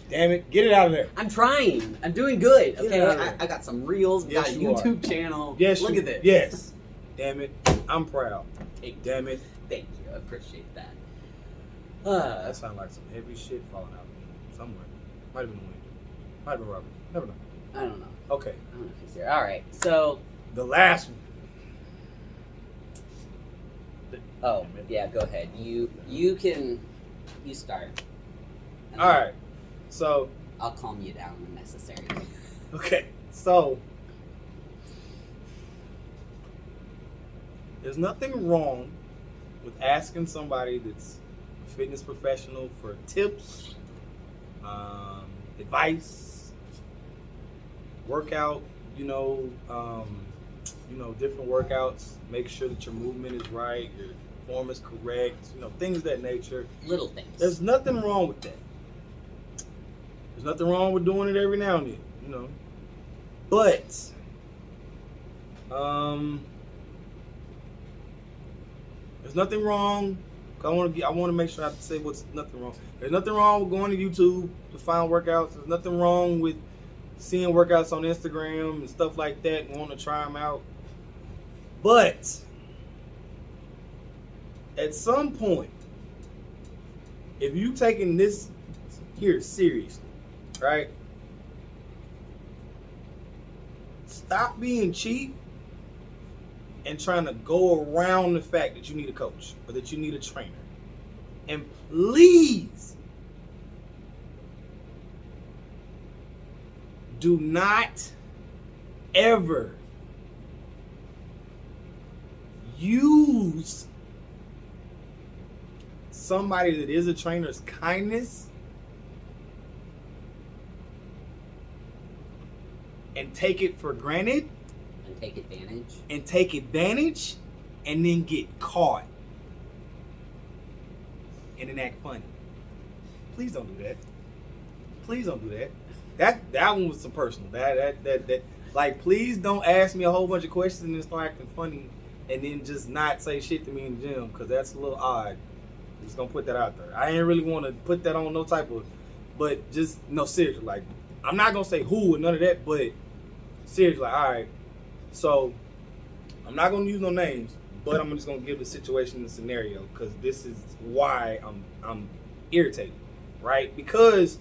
[SPEAKER 1] Damn it, get it out of there.
[SPEAKER 2] I'm trying. I'm doing good.
[SPEAKER 1] Get
[SPEAKER 2] Okay,
[SPEAKER 1] it out of there.
[SPEAKER 2] I got some reels.
[SPEAKER 1] Yes,
[SPEAKER 2] Got a
[SPEAKER 1] you are.
[SPEAKER 2] YouTube channel.
[SPEAKER 1] Yes,
[SPEAKER 2] look at this.
[SPEAKER 1] Yes. Damn it, I'm proud.
[SPEAKER 2] Hey,
[SPEAKER 1] Damn it.
[SPEAKER 2] thank you. I appreciate that.
[SPEAKER 1] That sounds like some heavy shit falling out somewhere. Might have been the wind. Might have been Robert. Never know.
[SPEAKER 2] I don't know.
[SPEAKER 1] Okay.
[SPEAKER 2] I don't know if he's here. All right. So.
[SPEAKER 1] The last one.
[SPEAKER 2] Oh yeah. Go ahead. You start. And
[SPEAKER 1] All
[SPEAKER 2] then
[SPEAKER 1] right. So.
[SPEAKER 2] I'll calm you down when necessary.
[SPEAKER 1] Okay. So. There's nothing wrong with asking somebody that's a fitness professional for tips, advice, workout, different workouts. Make sure that your movement is right, your form is correct, things of that nature.
[SPEAKER 2] Little things.
[SPEAKER 1] There's nothing wrong with that. There's nothing wrong with doing it every now and then, But, there's nothing wrong. I want to make sure I say what's nothing wrong. There's nothing wrong with going to YouTube to find workouts. There's nothing wrong with seeing workouts on Instagram and stuff like that and wanting to try them out. But at some point, if you taking this here seriously, right? Stop being cheap and trying to go around the fact that you need a coach or that you need a trainer. And please do not ever use somebody that is a trainer's kindness and take it for granted
[SPEAKER 2] And take advantage
[SPEAKER 1] and then get caught and then act funny. Please don't do that. Please don't do that. That one was some personal. That like, please don't ask me a whole bunch of questions and then start acting funny and then just not say shit to me in the gym, because that's a little odd. I'm just gonna put that out there. I ain't really want to put that on no type of, but just no, seriously, like, I'm not gonna say who or none of that, but seriously, like, all right. So I'm not gonna use no names, but I'm just gonna give the situation and scenario, because this is why I'm irritated, right? Because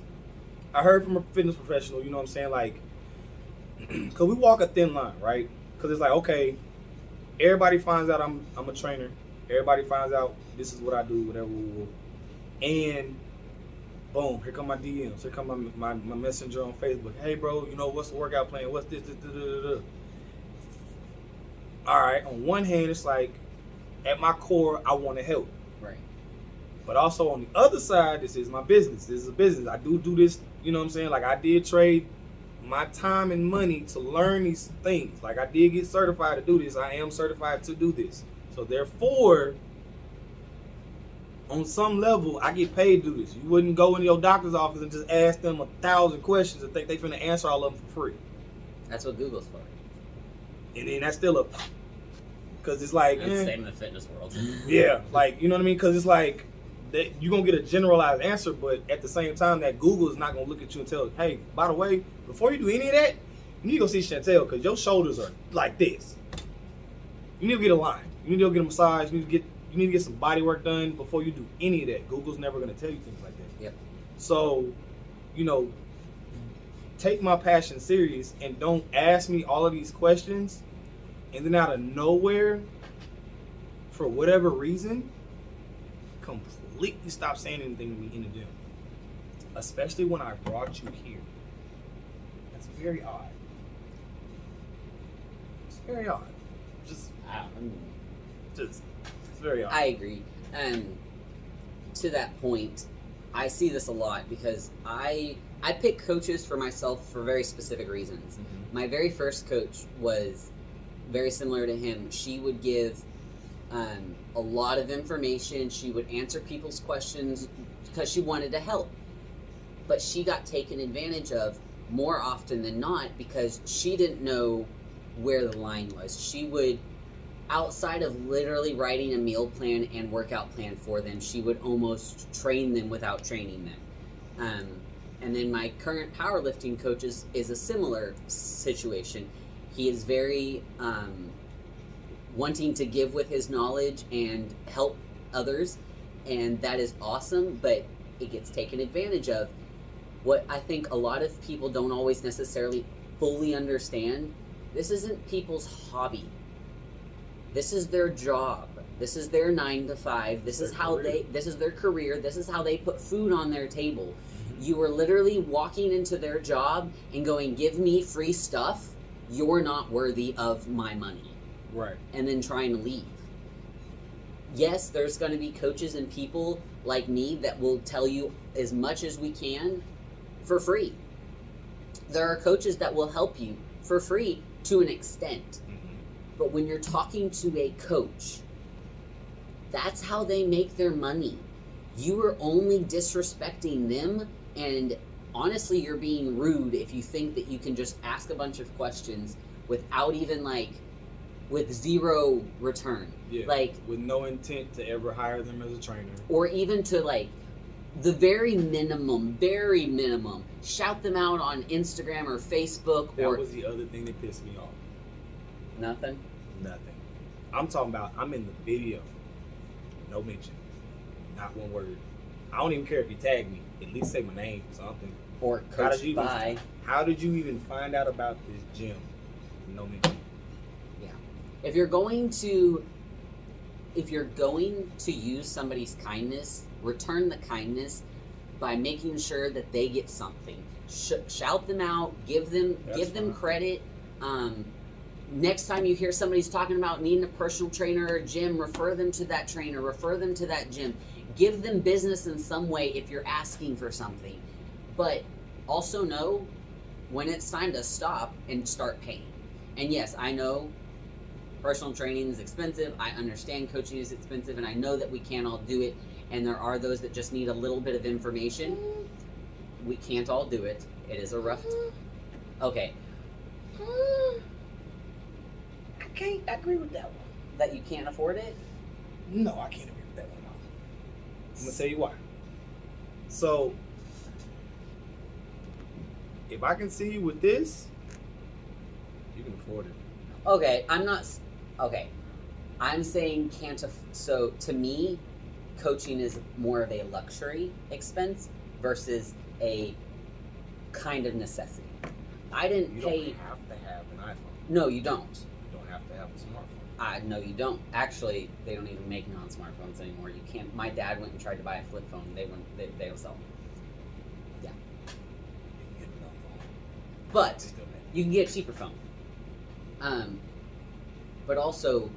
[SPEAKER 1] I heard from a fitness professional, you know what I'm saying, like, because we walk a thin line, right? Because it's like, okay, everybody finds out I'm a trainer. Everybody finds out this is what I do, whatever. And Boom, here come my DMs. Here come my messenger on Facebook. Hey, bro, you know, what's the workout plan? What's this? All right, on one hand, it's like, at my core, I want to help.
[SPEAKER 2] Right.
[SPEAKER 1] But also on the other side, this is my business. This is a business. I do this, you know what I'm saying? Like, I did trade my time and money to learn these things. Like, I did get certified to do this. I am certified to do this. So therefore, on some level, I get paid to do this. You wouldn't go in your doctor's office and just ask them 1,000 questions and think they finna answer all of them for free.
[SPEAKER 2] That's what Google's for.
[SPEAKER 1] And then that's still because it's like,
[SPEAKER 2] It's the same in the fitness world.
[SPEAKER 1] yeah, like, you know what I mean? Because it's like, you're going to get a generalized answer, but at the same time, that Google is not going to look at you and tell, hey, by the way, before you do any of that, you need to go see Chantel because your shoulders are like this. You need to get a line. You need to go get a massage. You need to get some body work done before you do any of that. Google's never going to tell you things like that.
[SPEAKER 2] Yep.
[SPEAKER 1] So, you know, take my passion serious and don't ask me all of these questions and then out of nowhere, for whatever reason, completely stop saying anything to me in the gym. Especially when I brought you here. That's very odd. It's very odd. Just it's very odd.
[SPEAKER 2] I agree. To that point, I see this a lot because I pick coaches for myself for very specific reasons.
[SPEAKER 1] Mm-hmm.
[SPEAKER 2] My very first coach was very similar to him. She would give a lot of information. She would answer people's questions because she wanted to help. But she got taken advantage of more often than not because she didn't know where the line was. She would, outside of literally writing a meal plan and workout plan for them, she would almost train them without training them. And then my current powerlifting coach is a similar situation. He is very wanting to give with his knowledge and help others, and that is awesome, but it gets taken advantage of. What I think a lot of people don't always necessarily fully understand, this isn't people's hobby. This is their job. This is their 9 to 5. This is how this is their career. This is how they put food on their table. You are literally walking into their job and going, give me free stuff. You're not worthy of my money.
[SPEAKER 1] Right.
[SPEAKER 2] And then trying to leave. Yes, there's going to be coaches and people like me that will tell you as much as we can for free. There are coaches that will help you for free to an extent. But when you're talking to a coach, that's how they make their money. You are only disrespecting them, and honestly, you're being rude if you think that you can just ask a bunch of questions without even with zero return.
[SPEAKER 1] Yeah. With no intent to ever hire them as a trainer.
[SPEAKER 2] Or even to the very minimum, shout them out on Instagram or Facebook.
[SPEAKER 1] That was the other thing that pissed me off.
[SPEAKER 2] Nothing?
[SPEAKER 1] Nothing. I'm talking about, I'm in the video. No mention. Not one word. I don't even care if you tag me. At least say my name or something.
[SPEAKER 2] Or coach by.
[SPEAKER 1] How did you even find out about this gym? No mention.
[SPEAKER 2] Yeah. If you're going to use somebody's kindness, return the kindness by making sure that they get something. Shout them out. Give them credit. Next time you hear somebody's talking about needing a personal trainer or a gym, refer them to that trainer, refer them to that gym. Give them business in some way if you're asking for something. But also know when it's time to stop and start paying. And yes, I know personal training is expensive. I understand coaching is expensive, and I know that we can't all do it. And there are those that just need a little bit of information. We can't all do it. It is a rough Okay.
[SPEAKER 1] I can't agree with that one.
[SPEAKER 2] That you can't afford it?
[SPEAKER 1] No, I can't agree with that one. I'm gonna tell you why. So, if I can see you with this, you can afford it.
[SPEAKER 2] Okay, I'm saying so to me, coaching is more of a luxury expense versus a kind of necessity. I didn't pay.
[SPEAKER 1] You don't have to have an iPhone.
[SPEAKER 2] No, you don't.
[SPEAKER 1] You don't have to have a smartphone.
[SPEAKER 2] No, you don't. Actually, they don't even make non-smartphones anymore. You can't. My dad went and tried to buy a flip phone. They don't sell them. But
[SPEAKER 1] It's still bad.
[SPEAKER 2] you can get a cheaper phone. But also,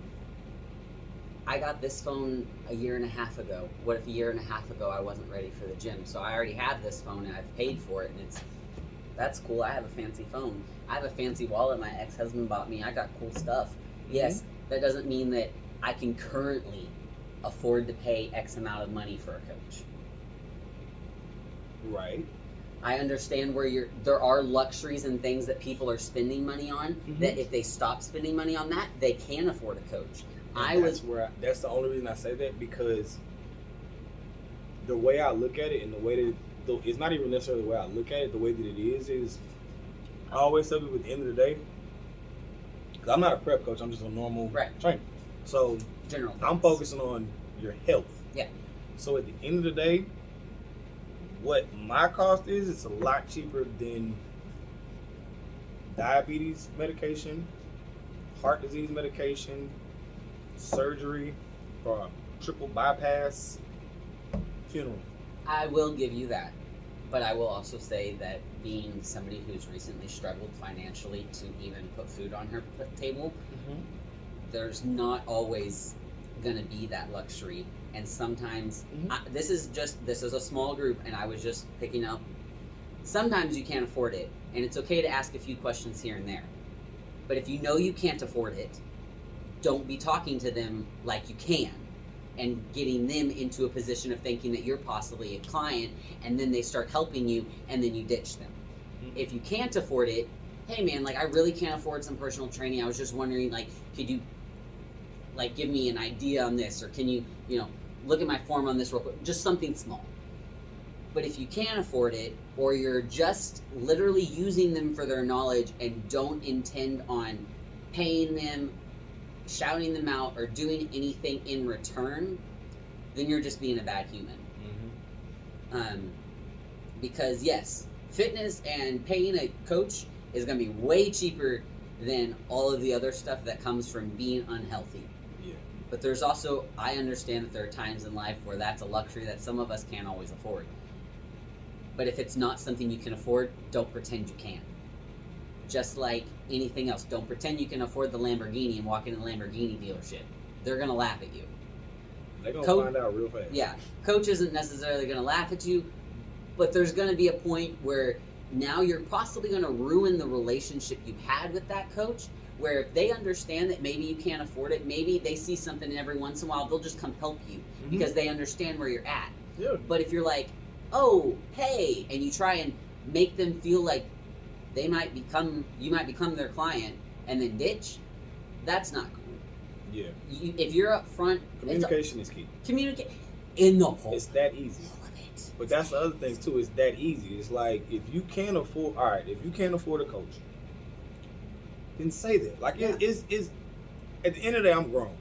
[SPEAKER 2] I got this phone a year and a half ago. What if a year and a half ago I wasn't ready for the gym? So I already have this phone and I've paid for it, and that's cool. I have a fancy phone. I have a fancy wallet my ex-husband bought me. I got cool stuff. Yes, that doesn't mean that I can currently afford to pay X amount of money for a coach.
[SPEAKER 1] Right.
[SPEAKER 2] I understand where there are luxuries and things that people are spending money on, that if they stop spending money on that, they can afford a coach.
[SPEAKER 1] That's the only reason I say that, because the way I look at it, and the way that it's not even necessarily the way I look at it, the way that it is I always tell people at the end of the day, because I'm not a prep coach, I'm just a normal trainer. So
[SPEAKER 2] general,
[SPEAKER 1] I'm focusing on your health.
[SPEAKER 2] Yeah.
[SPEAKER 1] So at the end of the day, what my cost is, it's a lot cheaper than diabetes medication, heart disease medication, surgery, or a triple bypass, funeral.
[SPEAKER 2] I will give you that. But I will also say that being somebody who's recently struggled financially to even put food on her table, there's not always going to be that luxury. And sometimes, this is a small group, and I was just picking up. Sometimes you can't afford it, and it's okay to ask a few questions here and there. But if you know you can't afford it, don't be talking to them like you can, and getting them into a position of thinking that you're possibly a client, and then they start helping you, and then you ditch them. If you can't afford it, hey man, like I really can't afford some personal training. I was just wondering, like, could you, like, give me an idea on this, or can you, look at my form on this real quick? Just something small. But if you can't afford it, or you're just literally using them for their knowledge and don't intend on paying them, shouting them out, or doing anything in return, then you're just being a bad human. Because yes, fitness and paying a coach is going to be way cheaper than all of the other stuff that comes from being unhealthy.
[SPEAKER 1] Yeah.
[SPEAKER 2] But there's also, I understand that there are times in life where that's a luxury that some of us can't always afford. But if it's not something you can afford, don't pretend you can. Just like anything else, don't pretend you can afford the Lamborghini and walk into the Lamborghini dealership. They're going to laugh at you.
[SPEAKER 1] They're going to find out real fast.
[SPEAKER 2] Yeah. Coach isn't necessarily going to laugh at you, but there's going to be a point where now you're possibly going to ruin the relationship you had with that coach, where if they understand that maybe you can't afford it, maybe they see something and every once in a while they'll just come help you because they understand where you're at.
[SPEAKER 1] Yeah.
[SPEAKER 2] But if you're like, oh, hey, and you try and make them feel like you might become their client and then ditch, that's not cool.
[SPEAKER 1] Yeah.
[SPEAKER 2] If you're up front,
[SPEAKER 1] communication is key.
[SPEAKER 2] Communicate in the whole.
[SPEAKER 1] It's that easy. But that's the other thing too. It's that easy. It's like if you can't afford a coach, then say that. Like it's at the end of the day, I'm grown.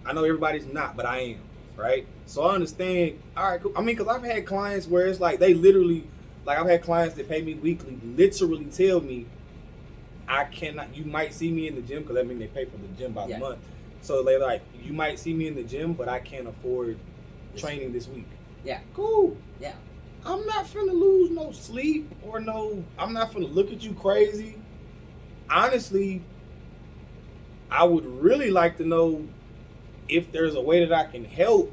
[SPEAKER 1] I know everybody's not, but I am. Right. So I understand. All right. Cool. I mean, because I've had clients where it's like they literally, like I've had clients that pay me weekly, literally tell me, I cannot. You might see me in the gym, because I mean they pay for the gym by the month. So they're like, you might see me in the gym, but I can't afford training this week.
[SPEAKER 2] Yeah.
[SPEAKER 1] Cool.
[SPEAKER 2] Yeah.
[SPEAKER 1] I'm not finna lose no sleep I'm not finna look at you crazy. Honestly, I would really like to know if there's a way that I can help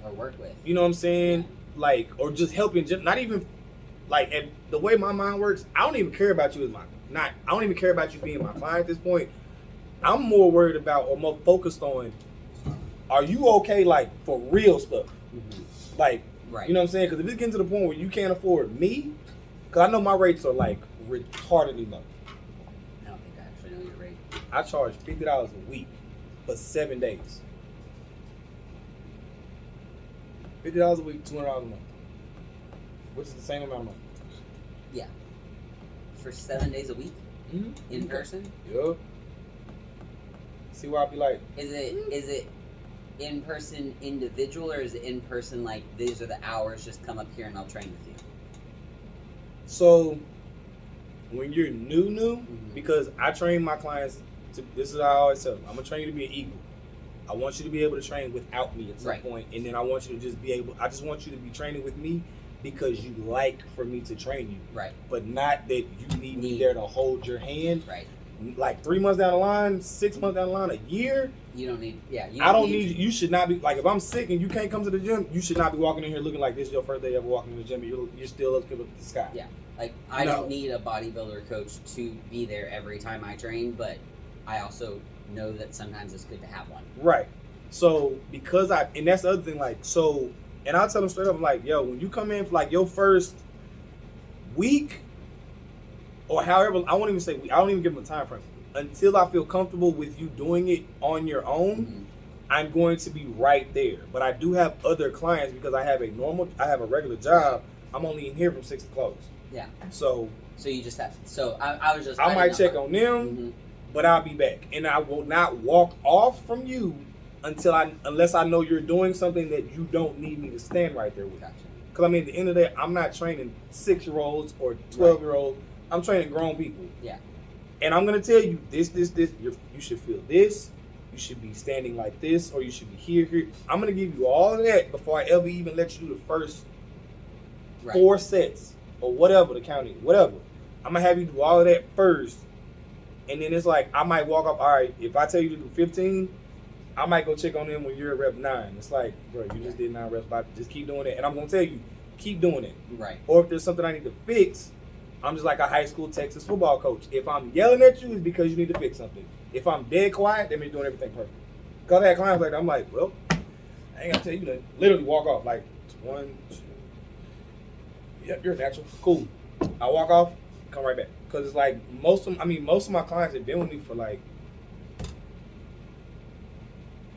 [SPEAKER 2] or work with.
[SPEAKER 1] You know what I'm saying? Yeah. Like, or just helping, not even, like, and the way my mind works, I don't even care about you as I don't even care about you being my client at this point. I'm more worried about, or more focused on, are you okay, like, for real stuff? Like, you know what I'm saying? Because if it's getting to the point where you can't afford me, because I know my rates are, like, retardedly low.
[SPEAKER 2] I don't think I actually know your rate.
[SPEAKER 1] I charge $50 a week for 7 days. $50 a week, $200 a month. Which is the same amount of money.
[SPEAKER 2] Yeah. For 7 days a week? In person?
[SPEAKER 1] Yeah. See where I'll be like,
[SPEAKER 2] Is it in person individual, or is it in person like these are the hours, just come up here and I'll train with you?
[SPEAKER 1] So when you're new, because I train my clients this is how I always tell them, I'm gonna train you to be an eagle. I want you to be able to train without me at some point, and then I want you to just be able, I just want you to be training with me because you like for me to train you,
[SPEAKER 2] Right.
[SPEAKER 1] but not that you need me there to hold your hand.
[SPEAKER 2] Right.
[SPEAKER 1] Like 3 months down the line, 6 months down the line, a year.
[SPEAKER 2] You don't need. Yeah.
[SPEAKER 1] I don't need. You should not be like, if I'm sick and you can't come to the gym, you should not be walking in here looking like this is your first day ever walking in the gym. And you're still looking up at the sky.
[SPEAKER 2] Yeah. Like I don't need a bodybuilder coach to be there every time I train, but I also know that sometimes it's good to have one.
[SPEAKER 1] Right. So because and that's the other thing, like, so, and I'll tell them straight up, I'm like, yo, when you come in for like your first week or however, I won't even say week, I don't even give them a time frame. Until I feel comfortable with you doing it on your own,
[SPEAKER 2] Mm-hmm.
[SPEAKER 1] I'm going to be right there. But I do have other clients because I have a regular job. I'm only in here from 6 to close.
[SPEAKER 2] Yeah.
[SPEAKER 1] So
[SPEAKER 2] you just have. So I was just.
[SPEAKER 1] I might check on them,
[SPEAKER 2] Mm-hmm.
[SPEAKER 1] but I'll be back, and I will not walk off from you unless I know you're doing something that you don't need me to stand right there with.
[SPEAKER 2] Gotcha.
[SPEAKER 1] Because I mean, at the end of the day, I'm not training 6-year-olds or 12-year-olds. I'm training grown people.
[SPEAKER 2] Yeah.
[SPEAKER 1] And I'm gonna tell you this. You should feel this. You should be standing like this, or you should be here. I'm gonna give you all of that before I ever even let you do the first 4 sets or whatever the count is. Whatever. I'm gonna have you do all of that first, and then it's like I might walk up. All right, if I tell you to do 15, I might go check on them when you're at rep 9. It's like, bro, you just did 9 reps. But just keep doing it, and I'm gonna tell you, keep doing it.
[SPEAKER 2] Right.
[SPEAKER 1] Or if there's something I need to fix, I'm just like a high school Texas football coach. If I'm yelling at you, it's because you need to fix something. If I'm dead quiet, that means you're doing everything perfect. Because I had clients like that, I'm like, well, I ain't gonna tell you that. Literally walk off like 1, 2. Yep, you're natural. Cool. I walk off, come right back. Because it's like most of my clients have been with me for like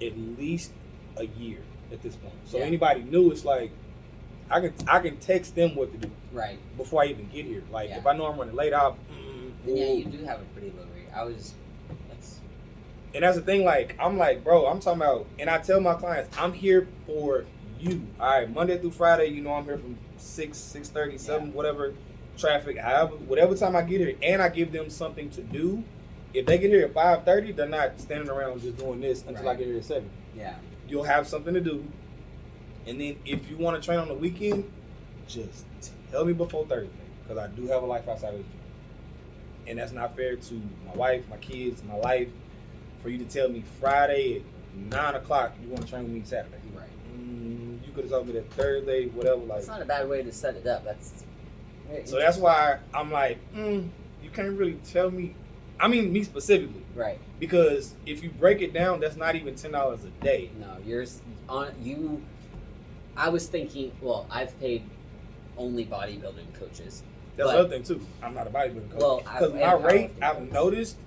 [SPEAKER 1] at least a year at this point. So anybody new, it's like I can text them what to do.
[SPEAKER 2] Right.
[SPEAKER 1] Before I even get here. Like if I know I'm running late, I'll
[SPEAKER 2] yeah, you do have a pretty low rate.
[SPEAKER 1] And that's the thing, like, I'm like, bro, I'm talking about, and I tell my clients, I'm here for you. All right, Monday through Friday, you know I'm here from 6:30, 7, whatever, traffic, however, whatever time I get here, and I give them something to do. If they get here at 5:30, they're not standing around just doing this until I get here at 7.
[SPEAKER 2] Yeah.
[SPEAKER 1] You'll have something to do. And then if you want to train on the weekend, just tell me before Thursday, because I do have a life outside of the gym. And that's not fair to my wife, my kids, my life. For you to tell me Friday at 9 o'clock you want to train with me Saturday.
[SPEAKER 2] Right.
[SPEAKER 1] You could have told me that Thursday, whatever. Like,
[SPEAKER 2] it's not a bad way to set it up.
[SPEAKER 1] So that's why I'm like, you can't really tell me. I mean, me specifically.
[SPEAKER 2] Right. Because
[SPEAKER 1] if you break it down, that's not even $10 a day.
[SPEAKER 2] No, yours on you. I was thinking. Well, I've paid only bodybuilding coaches.
[SPEAKER 1] That's the other thing too. I'm not a bodybuilding coach.
[SPEAKER 2] Well,
[SPEAKER 1] because my rate I've noticed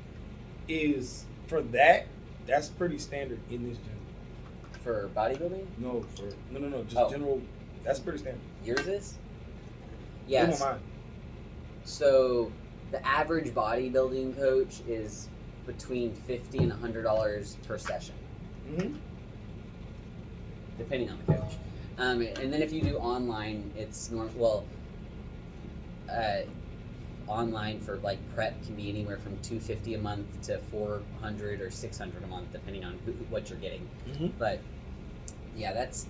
[SPEAKER 1] is for that's pretty standard in this gym.
[SPEAKER 2] For bodybuilding?
[SPEAKER 1] No, just general. That's pretty standard.
[SPEAKER 2] Yours is? Yes.
[SPEAKER 1] Mine.
[SPEAKER 2] So the average bodybuilding coach is between $50 and $100 per session.
[SPEAKER 1] Mm-hmm.
[SPEAKER 2] Depending on the coach. And then if you do online, it's online for like prep can be anywhere from $250 a month to $400 or $600 a month, depending on what you're getting.
[SPEAKER 1] Mm-hmm.
[SPEAKER 2] But yeah, that's.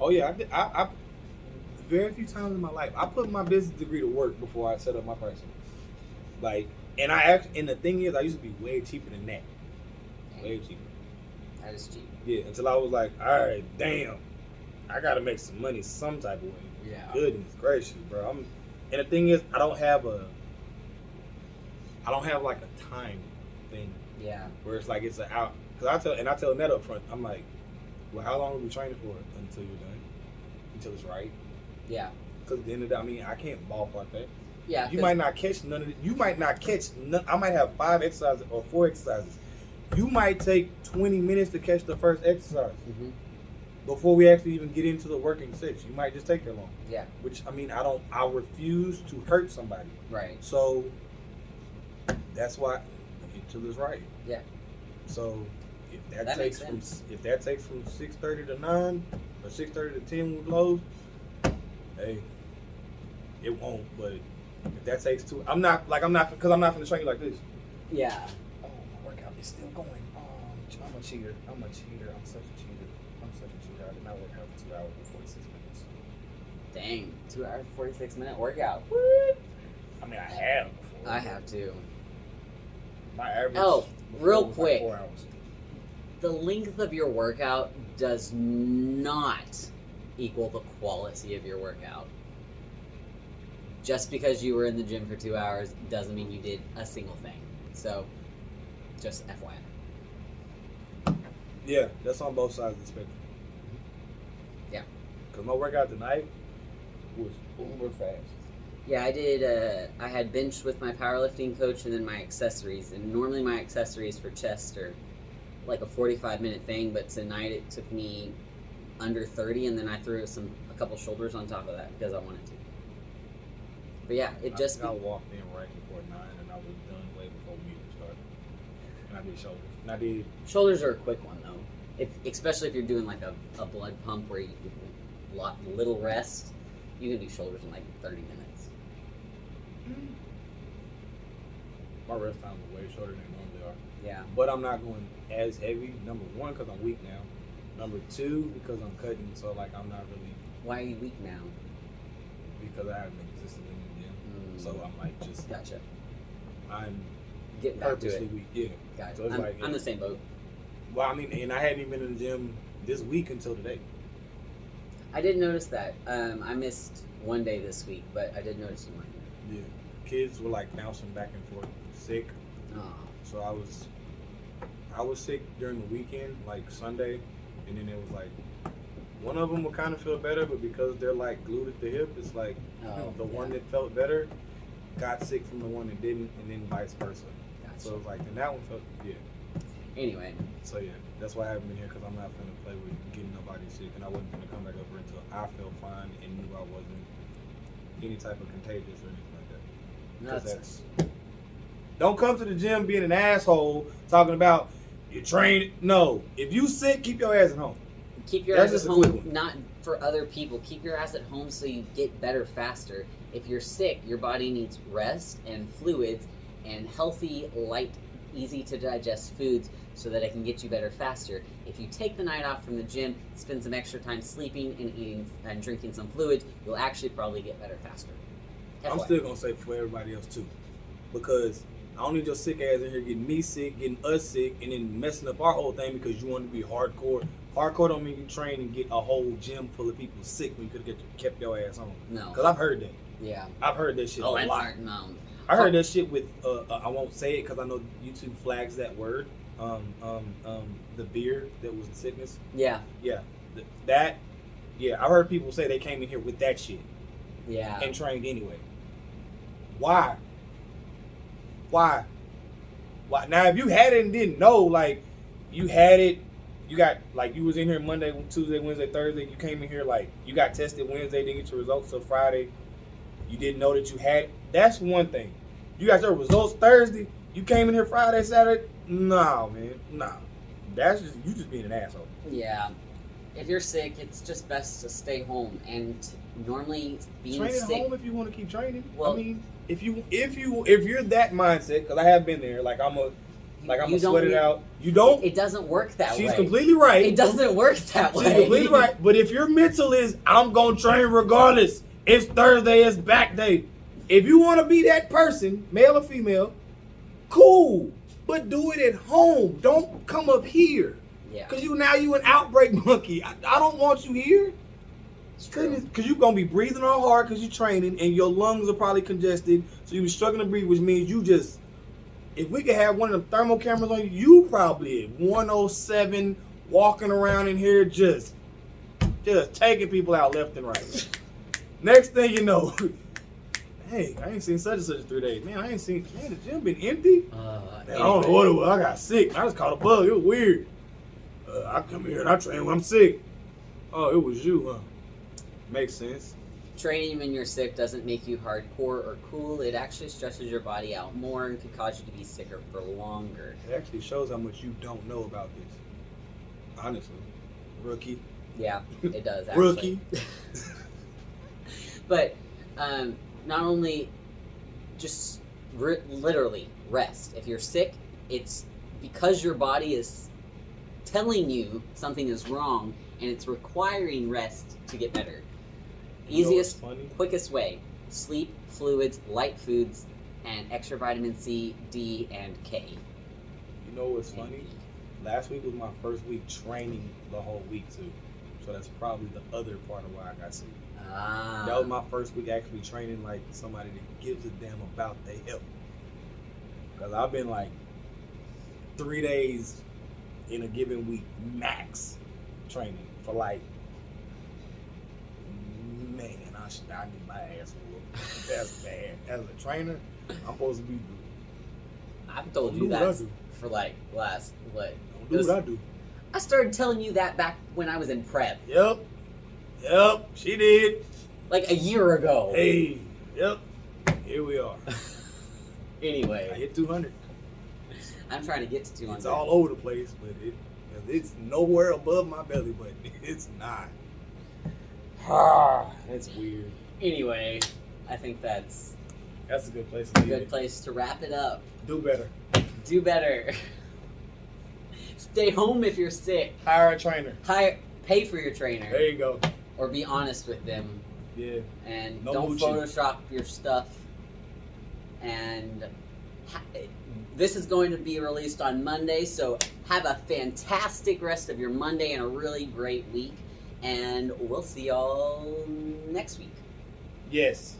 [SPEAKER 1] Oh yeah, I very few times in my life I put my business degree to work before I set up my pricing. Like, and the thing is, I used to be way cheaper than that. Way cheaper.
[SPEAKER 2] That is cheap.
[SPEAKER 1] Yeah, until I was like, all right, damn, I gotta make some money some type of way.
[SPEAKER 2] Yeah.
[SPEAKER 1] Goodness gracious, bro. And the thing is, I don't have like a time thing.
[SPEAKER 2] Yeah.
[SPEAKER 1] Where it's like it's an out. Cause I tell Ned up front, I'm like, well, how long are we training for until you're done? Until it's right.
[SPEAKER 2] Yeah.
[SPEAKER 1] Cause at the end of the day, I mean, I can't ballpark that.
[SPEAKER 2] Yeah.
[SPEAKER 1] You might not catch none of it. You might not catch none. I might have 5 exercises or 4 exercises. You might take 20 minutes to catch the first exercise.
[SPEAKER 2] Mm-hmm.
[SPEAKER 1] Before we actually even get into the working sets. You might just take that long.
[SPEAKER 2] Yeah.
[SPEAKER 1] Which, I mean, I refuse to hurt somebody.
[SPEAKER 2] Right.
[SPEAKER 1] So that's why until it's right.
[SPEAKER 2] Yeah.
[SPEAKER 1] So if that
[SPEAKER 2] makes
[SPEAKER 1] takes
[SPEAKER 2] sense.
[SPEAKER 1] from 6:30 to 9 or 6:30 to 10 with lows, hey, it won't. But if that takes 2, I'm not gonna train you like this.
[SPEAKER 2] Yeah.
[SPEAKER 1] Oh, my workout is still going. I'm a cheater. I'm such a cheater. I did not work out for 2 hours and 46 minutes.
[SPEAKER 2] Dang, 2 hours, 46-minute workout.
[SPEAKER 3] I mean, I have before.
[SPEAKER 2] I have too.
[SPEAKER 3] My average.
[SPEAKER 2] Oh,
[SPEAKER 3] before
[SPEAKER 2] real
[SPEAKER 3] was
[SPEAKER 2] quick.
[SPEAKER 3] Like 4 hours.
[SPEAKER 2] The length of your workout does not equal the quality of your workout. Just because you were in the gym for 2 hours doesn't mean you did a single thing. So, just FYI.
[SPEAKER 1] Yeah, that's on both sides of the spectrum.
[SPEAKER 2] Yeah.
[SPEAKER 1] Because my workout tonight
[SPEAKER 3] Was uber fast.
[SPEAKER 2] Yeah, I did. I had bench with my powerlifting coach and then my accessories. And normally my accessories for chest are like a 45-minute thing, but tonight it took me under 30, and then I threw a couple shoulders on top of that because I wanted to. But yeah, it just
[SPEAKER 1] I walked in right before 9 and I was done way before meeting started. And I did shoulders. And I did
[SPEAKER 2] shoulders are a quick one though. Especially if you're doing like a blood pump where you little rest, you can do shoulders in like 30 minutes.
[SPEAKER 1] my rest times are way shorter than they normally are.
[SPEAKER 2] Yeah.
[SPEAKER 1] But I'm not going as heavy. Number one, because I'm weak now. Number two, because I'm cutting, so like I'm not really,
[SPEAKER 2] Why are you weak now?
[SPEAKER 1] because I haven't been consistent in the gym. So I'm like just,
[SPEAKER 2] Gotcha.
[SPEAKER 1] I'm
[SPEAKER 2] Getting back to
[SPEAKER 1] purposely
[SPEAKER 2] it.
[SPEAKER 1] weak. Yeah.
[SPEAKER 2] Gotcha.
[SPEAKER 1] So it's like,
[SPEAKER 2] I'm the same boat.
[SPEAKER 1] Well, I mean, and I hadn't even been in the gym this week until today.
[SPEAKER 2] I did notice that. I missed one day this week, but I did notice you weren't here.
[SPEAKER 1] Yeah. Kids were like bouncing back and forth, sick.
[SPEAKER 2] Oh.
[SPEAKER 1] So I was sick during the weekend, like Sunday, and then it was like one of them would kind of feel better, but because they're like glued at the hip, it's like the one that felt better got sick from the one that didn't, and then vice versa.
[SPEAKER 2] Gotcha.
[SPEAKER 1] So it's like, then that one felt, yeah.
[SPEAKER 2] Anyway,
[SPEAKER 1] So yeah, that's why I haven't been here, because I'm not finna play with getting nobody sick, and I wasn't finna come back up here until I felt fine and knew I wasn't any type of contagious or anything like that. Because that's don't come to the gym being an asshole talking about you train. No, if you sick, keep your ass at home.
[SPEAKER 2] keep your
[SPEAKER 1] That's
[SPEAKER 2] ass at
[SPEAKER 1] just a quick
[SPEAKER 2] home,
[SPEAKER 1] one.
[SPEAKER 2] not for other people. Keep your ass at home so you get better faster. If you're sick, your body needs rest and fluids and healthy, light, easy to digest foods so that it can get you better faster. If you take the night off from the gym, spend some extra time sleeping and eating and drinking some fluids, you'll actually probably get better faster.
[SPEAKER 1] I'm
[SPEAKER 2] FYI.
[SPEAKER 1] still gonna say for everybody else too, because I don't need your sick ass in here getting me sick, getting us sick, and then messing up our whole thing because you want to be hardcore. Hardcore don't mean you train and get a whole gym full of people sick when you could have kept your ass home.
[SPEAKER 2] No.
[SPEAKER 1] Because I've heard that.
[SPEAKER 2] Yeah.
[SPEAKER 1] I've heard that shit a
[SPEAKER 2] and
[SPEAKER 1] lot.
[SPEAKER 2] no.
[SPEAKER 1] I heard that shit with I won't say it because I know YouTube flags that word. The beer that was the sickness.
[SPEAKER 2] Yeah.
[SPEAKER 1] Yeah, that. Yeah, I heard people say they came in here with that shit
[SPEAKER 2] Yeah.
[SPEAKER 1] and trained anyway. Why? Why? Now, if you had it and didn't know, like you had it, you got like you was in here Monday, Tuesday, Wednesday, Thursday. You came in here like you got tested Wednesday, didn't get your results till Friday. You didn't know that you had it. That's one thing. You got your results Thursday. You came in here Friday, Saturday. No, man, no. That's just you just being an asshole.
[SPEAKER 2] Yeah. If you're sick, it's just best to stay home. And normally being
[SPEAKER 1] Train at
[SPEAKER 2] sick.
[SPEAKER 1] home if you want to keep training.
[SPEAKER 2] Well-
[SPEAKER 1] I mean, if you're that mindset, because I have been there. Like I'm
[SPEAKER 2] you
[SPEAKER 1] gonna
[SPEAKER 2] don't
[SPEAKER 1] sweat it
[SPEAKER 2] need-
[SPEAKER 1] out. You don't.
[SPEAKER 2] It doesn't work that way.
[SPEAKER 1] She's completely right.
[SPEAKER 2] It doesn't work that
[SPEAKER 1] She's
[SPEAKER 2] way.
[SPEAKER 1] completely right. But if your mental is, I'm gonna train regardless. It's Thursday. It's back day. If you want to be that person, male or female, cool. But do it at home. Don't come up here.
[SPEAKER 2] Yeah.
[SPEAKER 1] Cause you an outbreak monkey. I don't want you here.
[SPEAKER 2] It's true.
[SPEAKER 1] Because you're going to be breathing all hard because you're training and your lungs are probably congested. So you're struggling to breathe, which means you just, if we could have one of them thermal cameras on you, you probably at 107 walking around in here just taking people out left and right. Next thing you know, hey, I ain't seen such and such in 3 days. Man, the gym been empty. Man, I don't know what it was. I got sick. I just caught a bug. It was weird. I come here and I train when I'm sick. Oh, it was you, huh? Makes sense.
[SPEAKER 2] Training when you're sick doesn't make you hardcore or cool. It actually stresses your body out more and could cause you to be sicker for longer.
[SPEAKER 1] It actually shows how much you don't know about this. Honestly. Rookie.
[SPEAKER 2] Yeah, it does actually.
[SPEAKER 1] Rookie.
[SPEAKER 2] But not only just literally rest. If you're sick, it's because your body is telling you something is wrong and it's requiring rest to get better.
[SPEAKER 1] You know what's
[SPEAKER 2] Easiest,
[SPEAKER 1] funny?
[SPEAKER 2] quickest way: sleep, fluids, light foods, and extra vitamin C, D, and K.
[SPEAKER 1] You know what's funny? Last week was my first week training the whole week too. So that's probably the other part of why I got sick.
[SPEAKER 2] Ah.
[SPEAKER 1] That was my first week actually training like somebody that gives a damn about their health. Because I've been like 3 days in a given week max training for like, man, I need my ass whooped. That's bad. As a trainer, I'm supposed to be
[SPEAKER 2] I've told
[SPEAKER 1] Don't
[SPEAKER 2] you
[SPEAKER 1] do what I
[SPEAKER 2] that
[SPEAKER 1] do.
[SPEAKER 2] for like last what?
[SPEAKER 1] don't do what I do.
[SPEAKER 2] I started telling you that back when I was in prep,
[SPEAKER 1] Yep, she did.
[SPEAKER 2] like a year ago.
[SPEAKER 1] Hey, yep, here we are. I
[SPEAKER 2] Anyway,
[SPEAKER 1] hit 200.
[SPEAKER 2] I'm trying to get to 200.
[SPEAKER 1] It's all over the place, but it's nowhere above my belly button. It's not. That's weird.
[SPEAKER 2] Anyway, I think that's
[SPEAKER 1] That's a good place
[SPEAKER 2] a
[SPEAKER 1] to leave
[SPEAKER 2] good
[SPEAKER 1] it.
[SPEAKER 2] place to wrap it up.
[SPEAKER 1] Do better.
[SPEAKER 2] Do better. Stay home if you're sick.
[SPEAKER 1] Hire a trainer.
[SPEAKER 2] Pay for your trainer,
[SPEAKER 1] There you go.
[SPEAKER 2] or be honest with them,
[SPEAKER 1] Yeah.
[SPEAKER 2] and
[SPEAKER 1] No
[SPEAKER 2] don't
[SPEAKER 1] mooching.
[SPEAKER 2] Photoshop your stuff. And this is going to be released on Monday, so have a fantastic rest of your Monday and a really great week. And we'll see y'all next week.
[SPEAKER 1] Yes.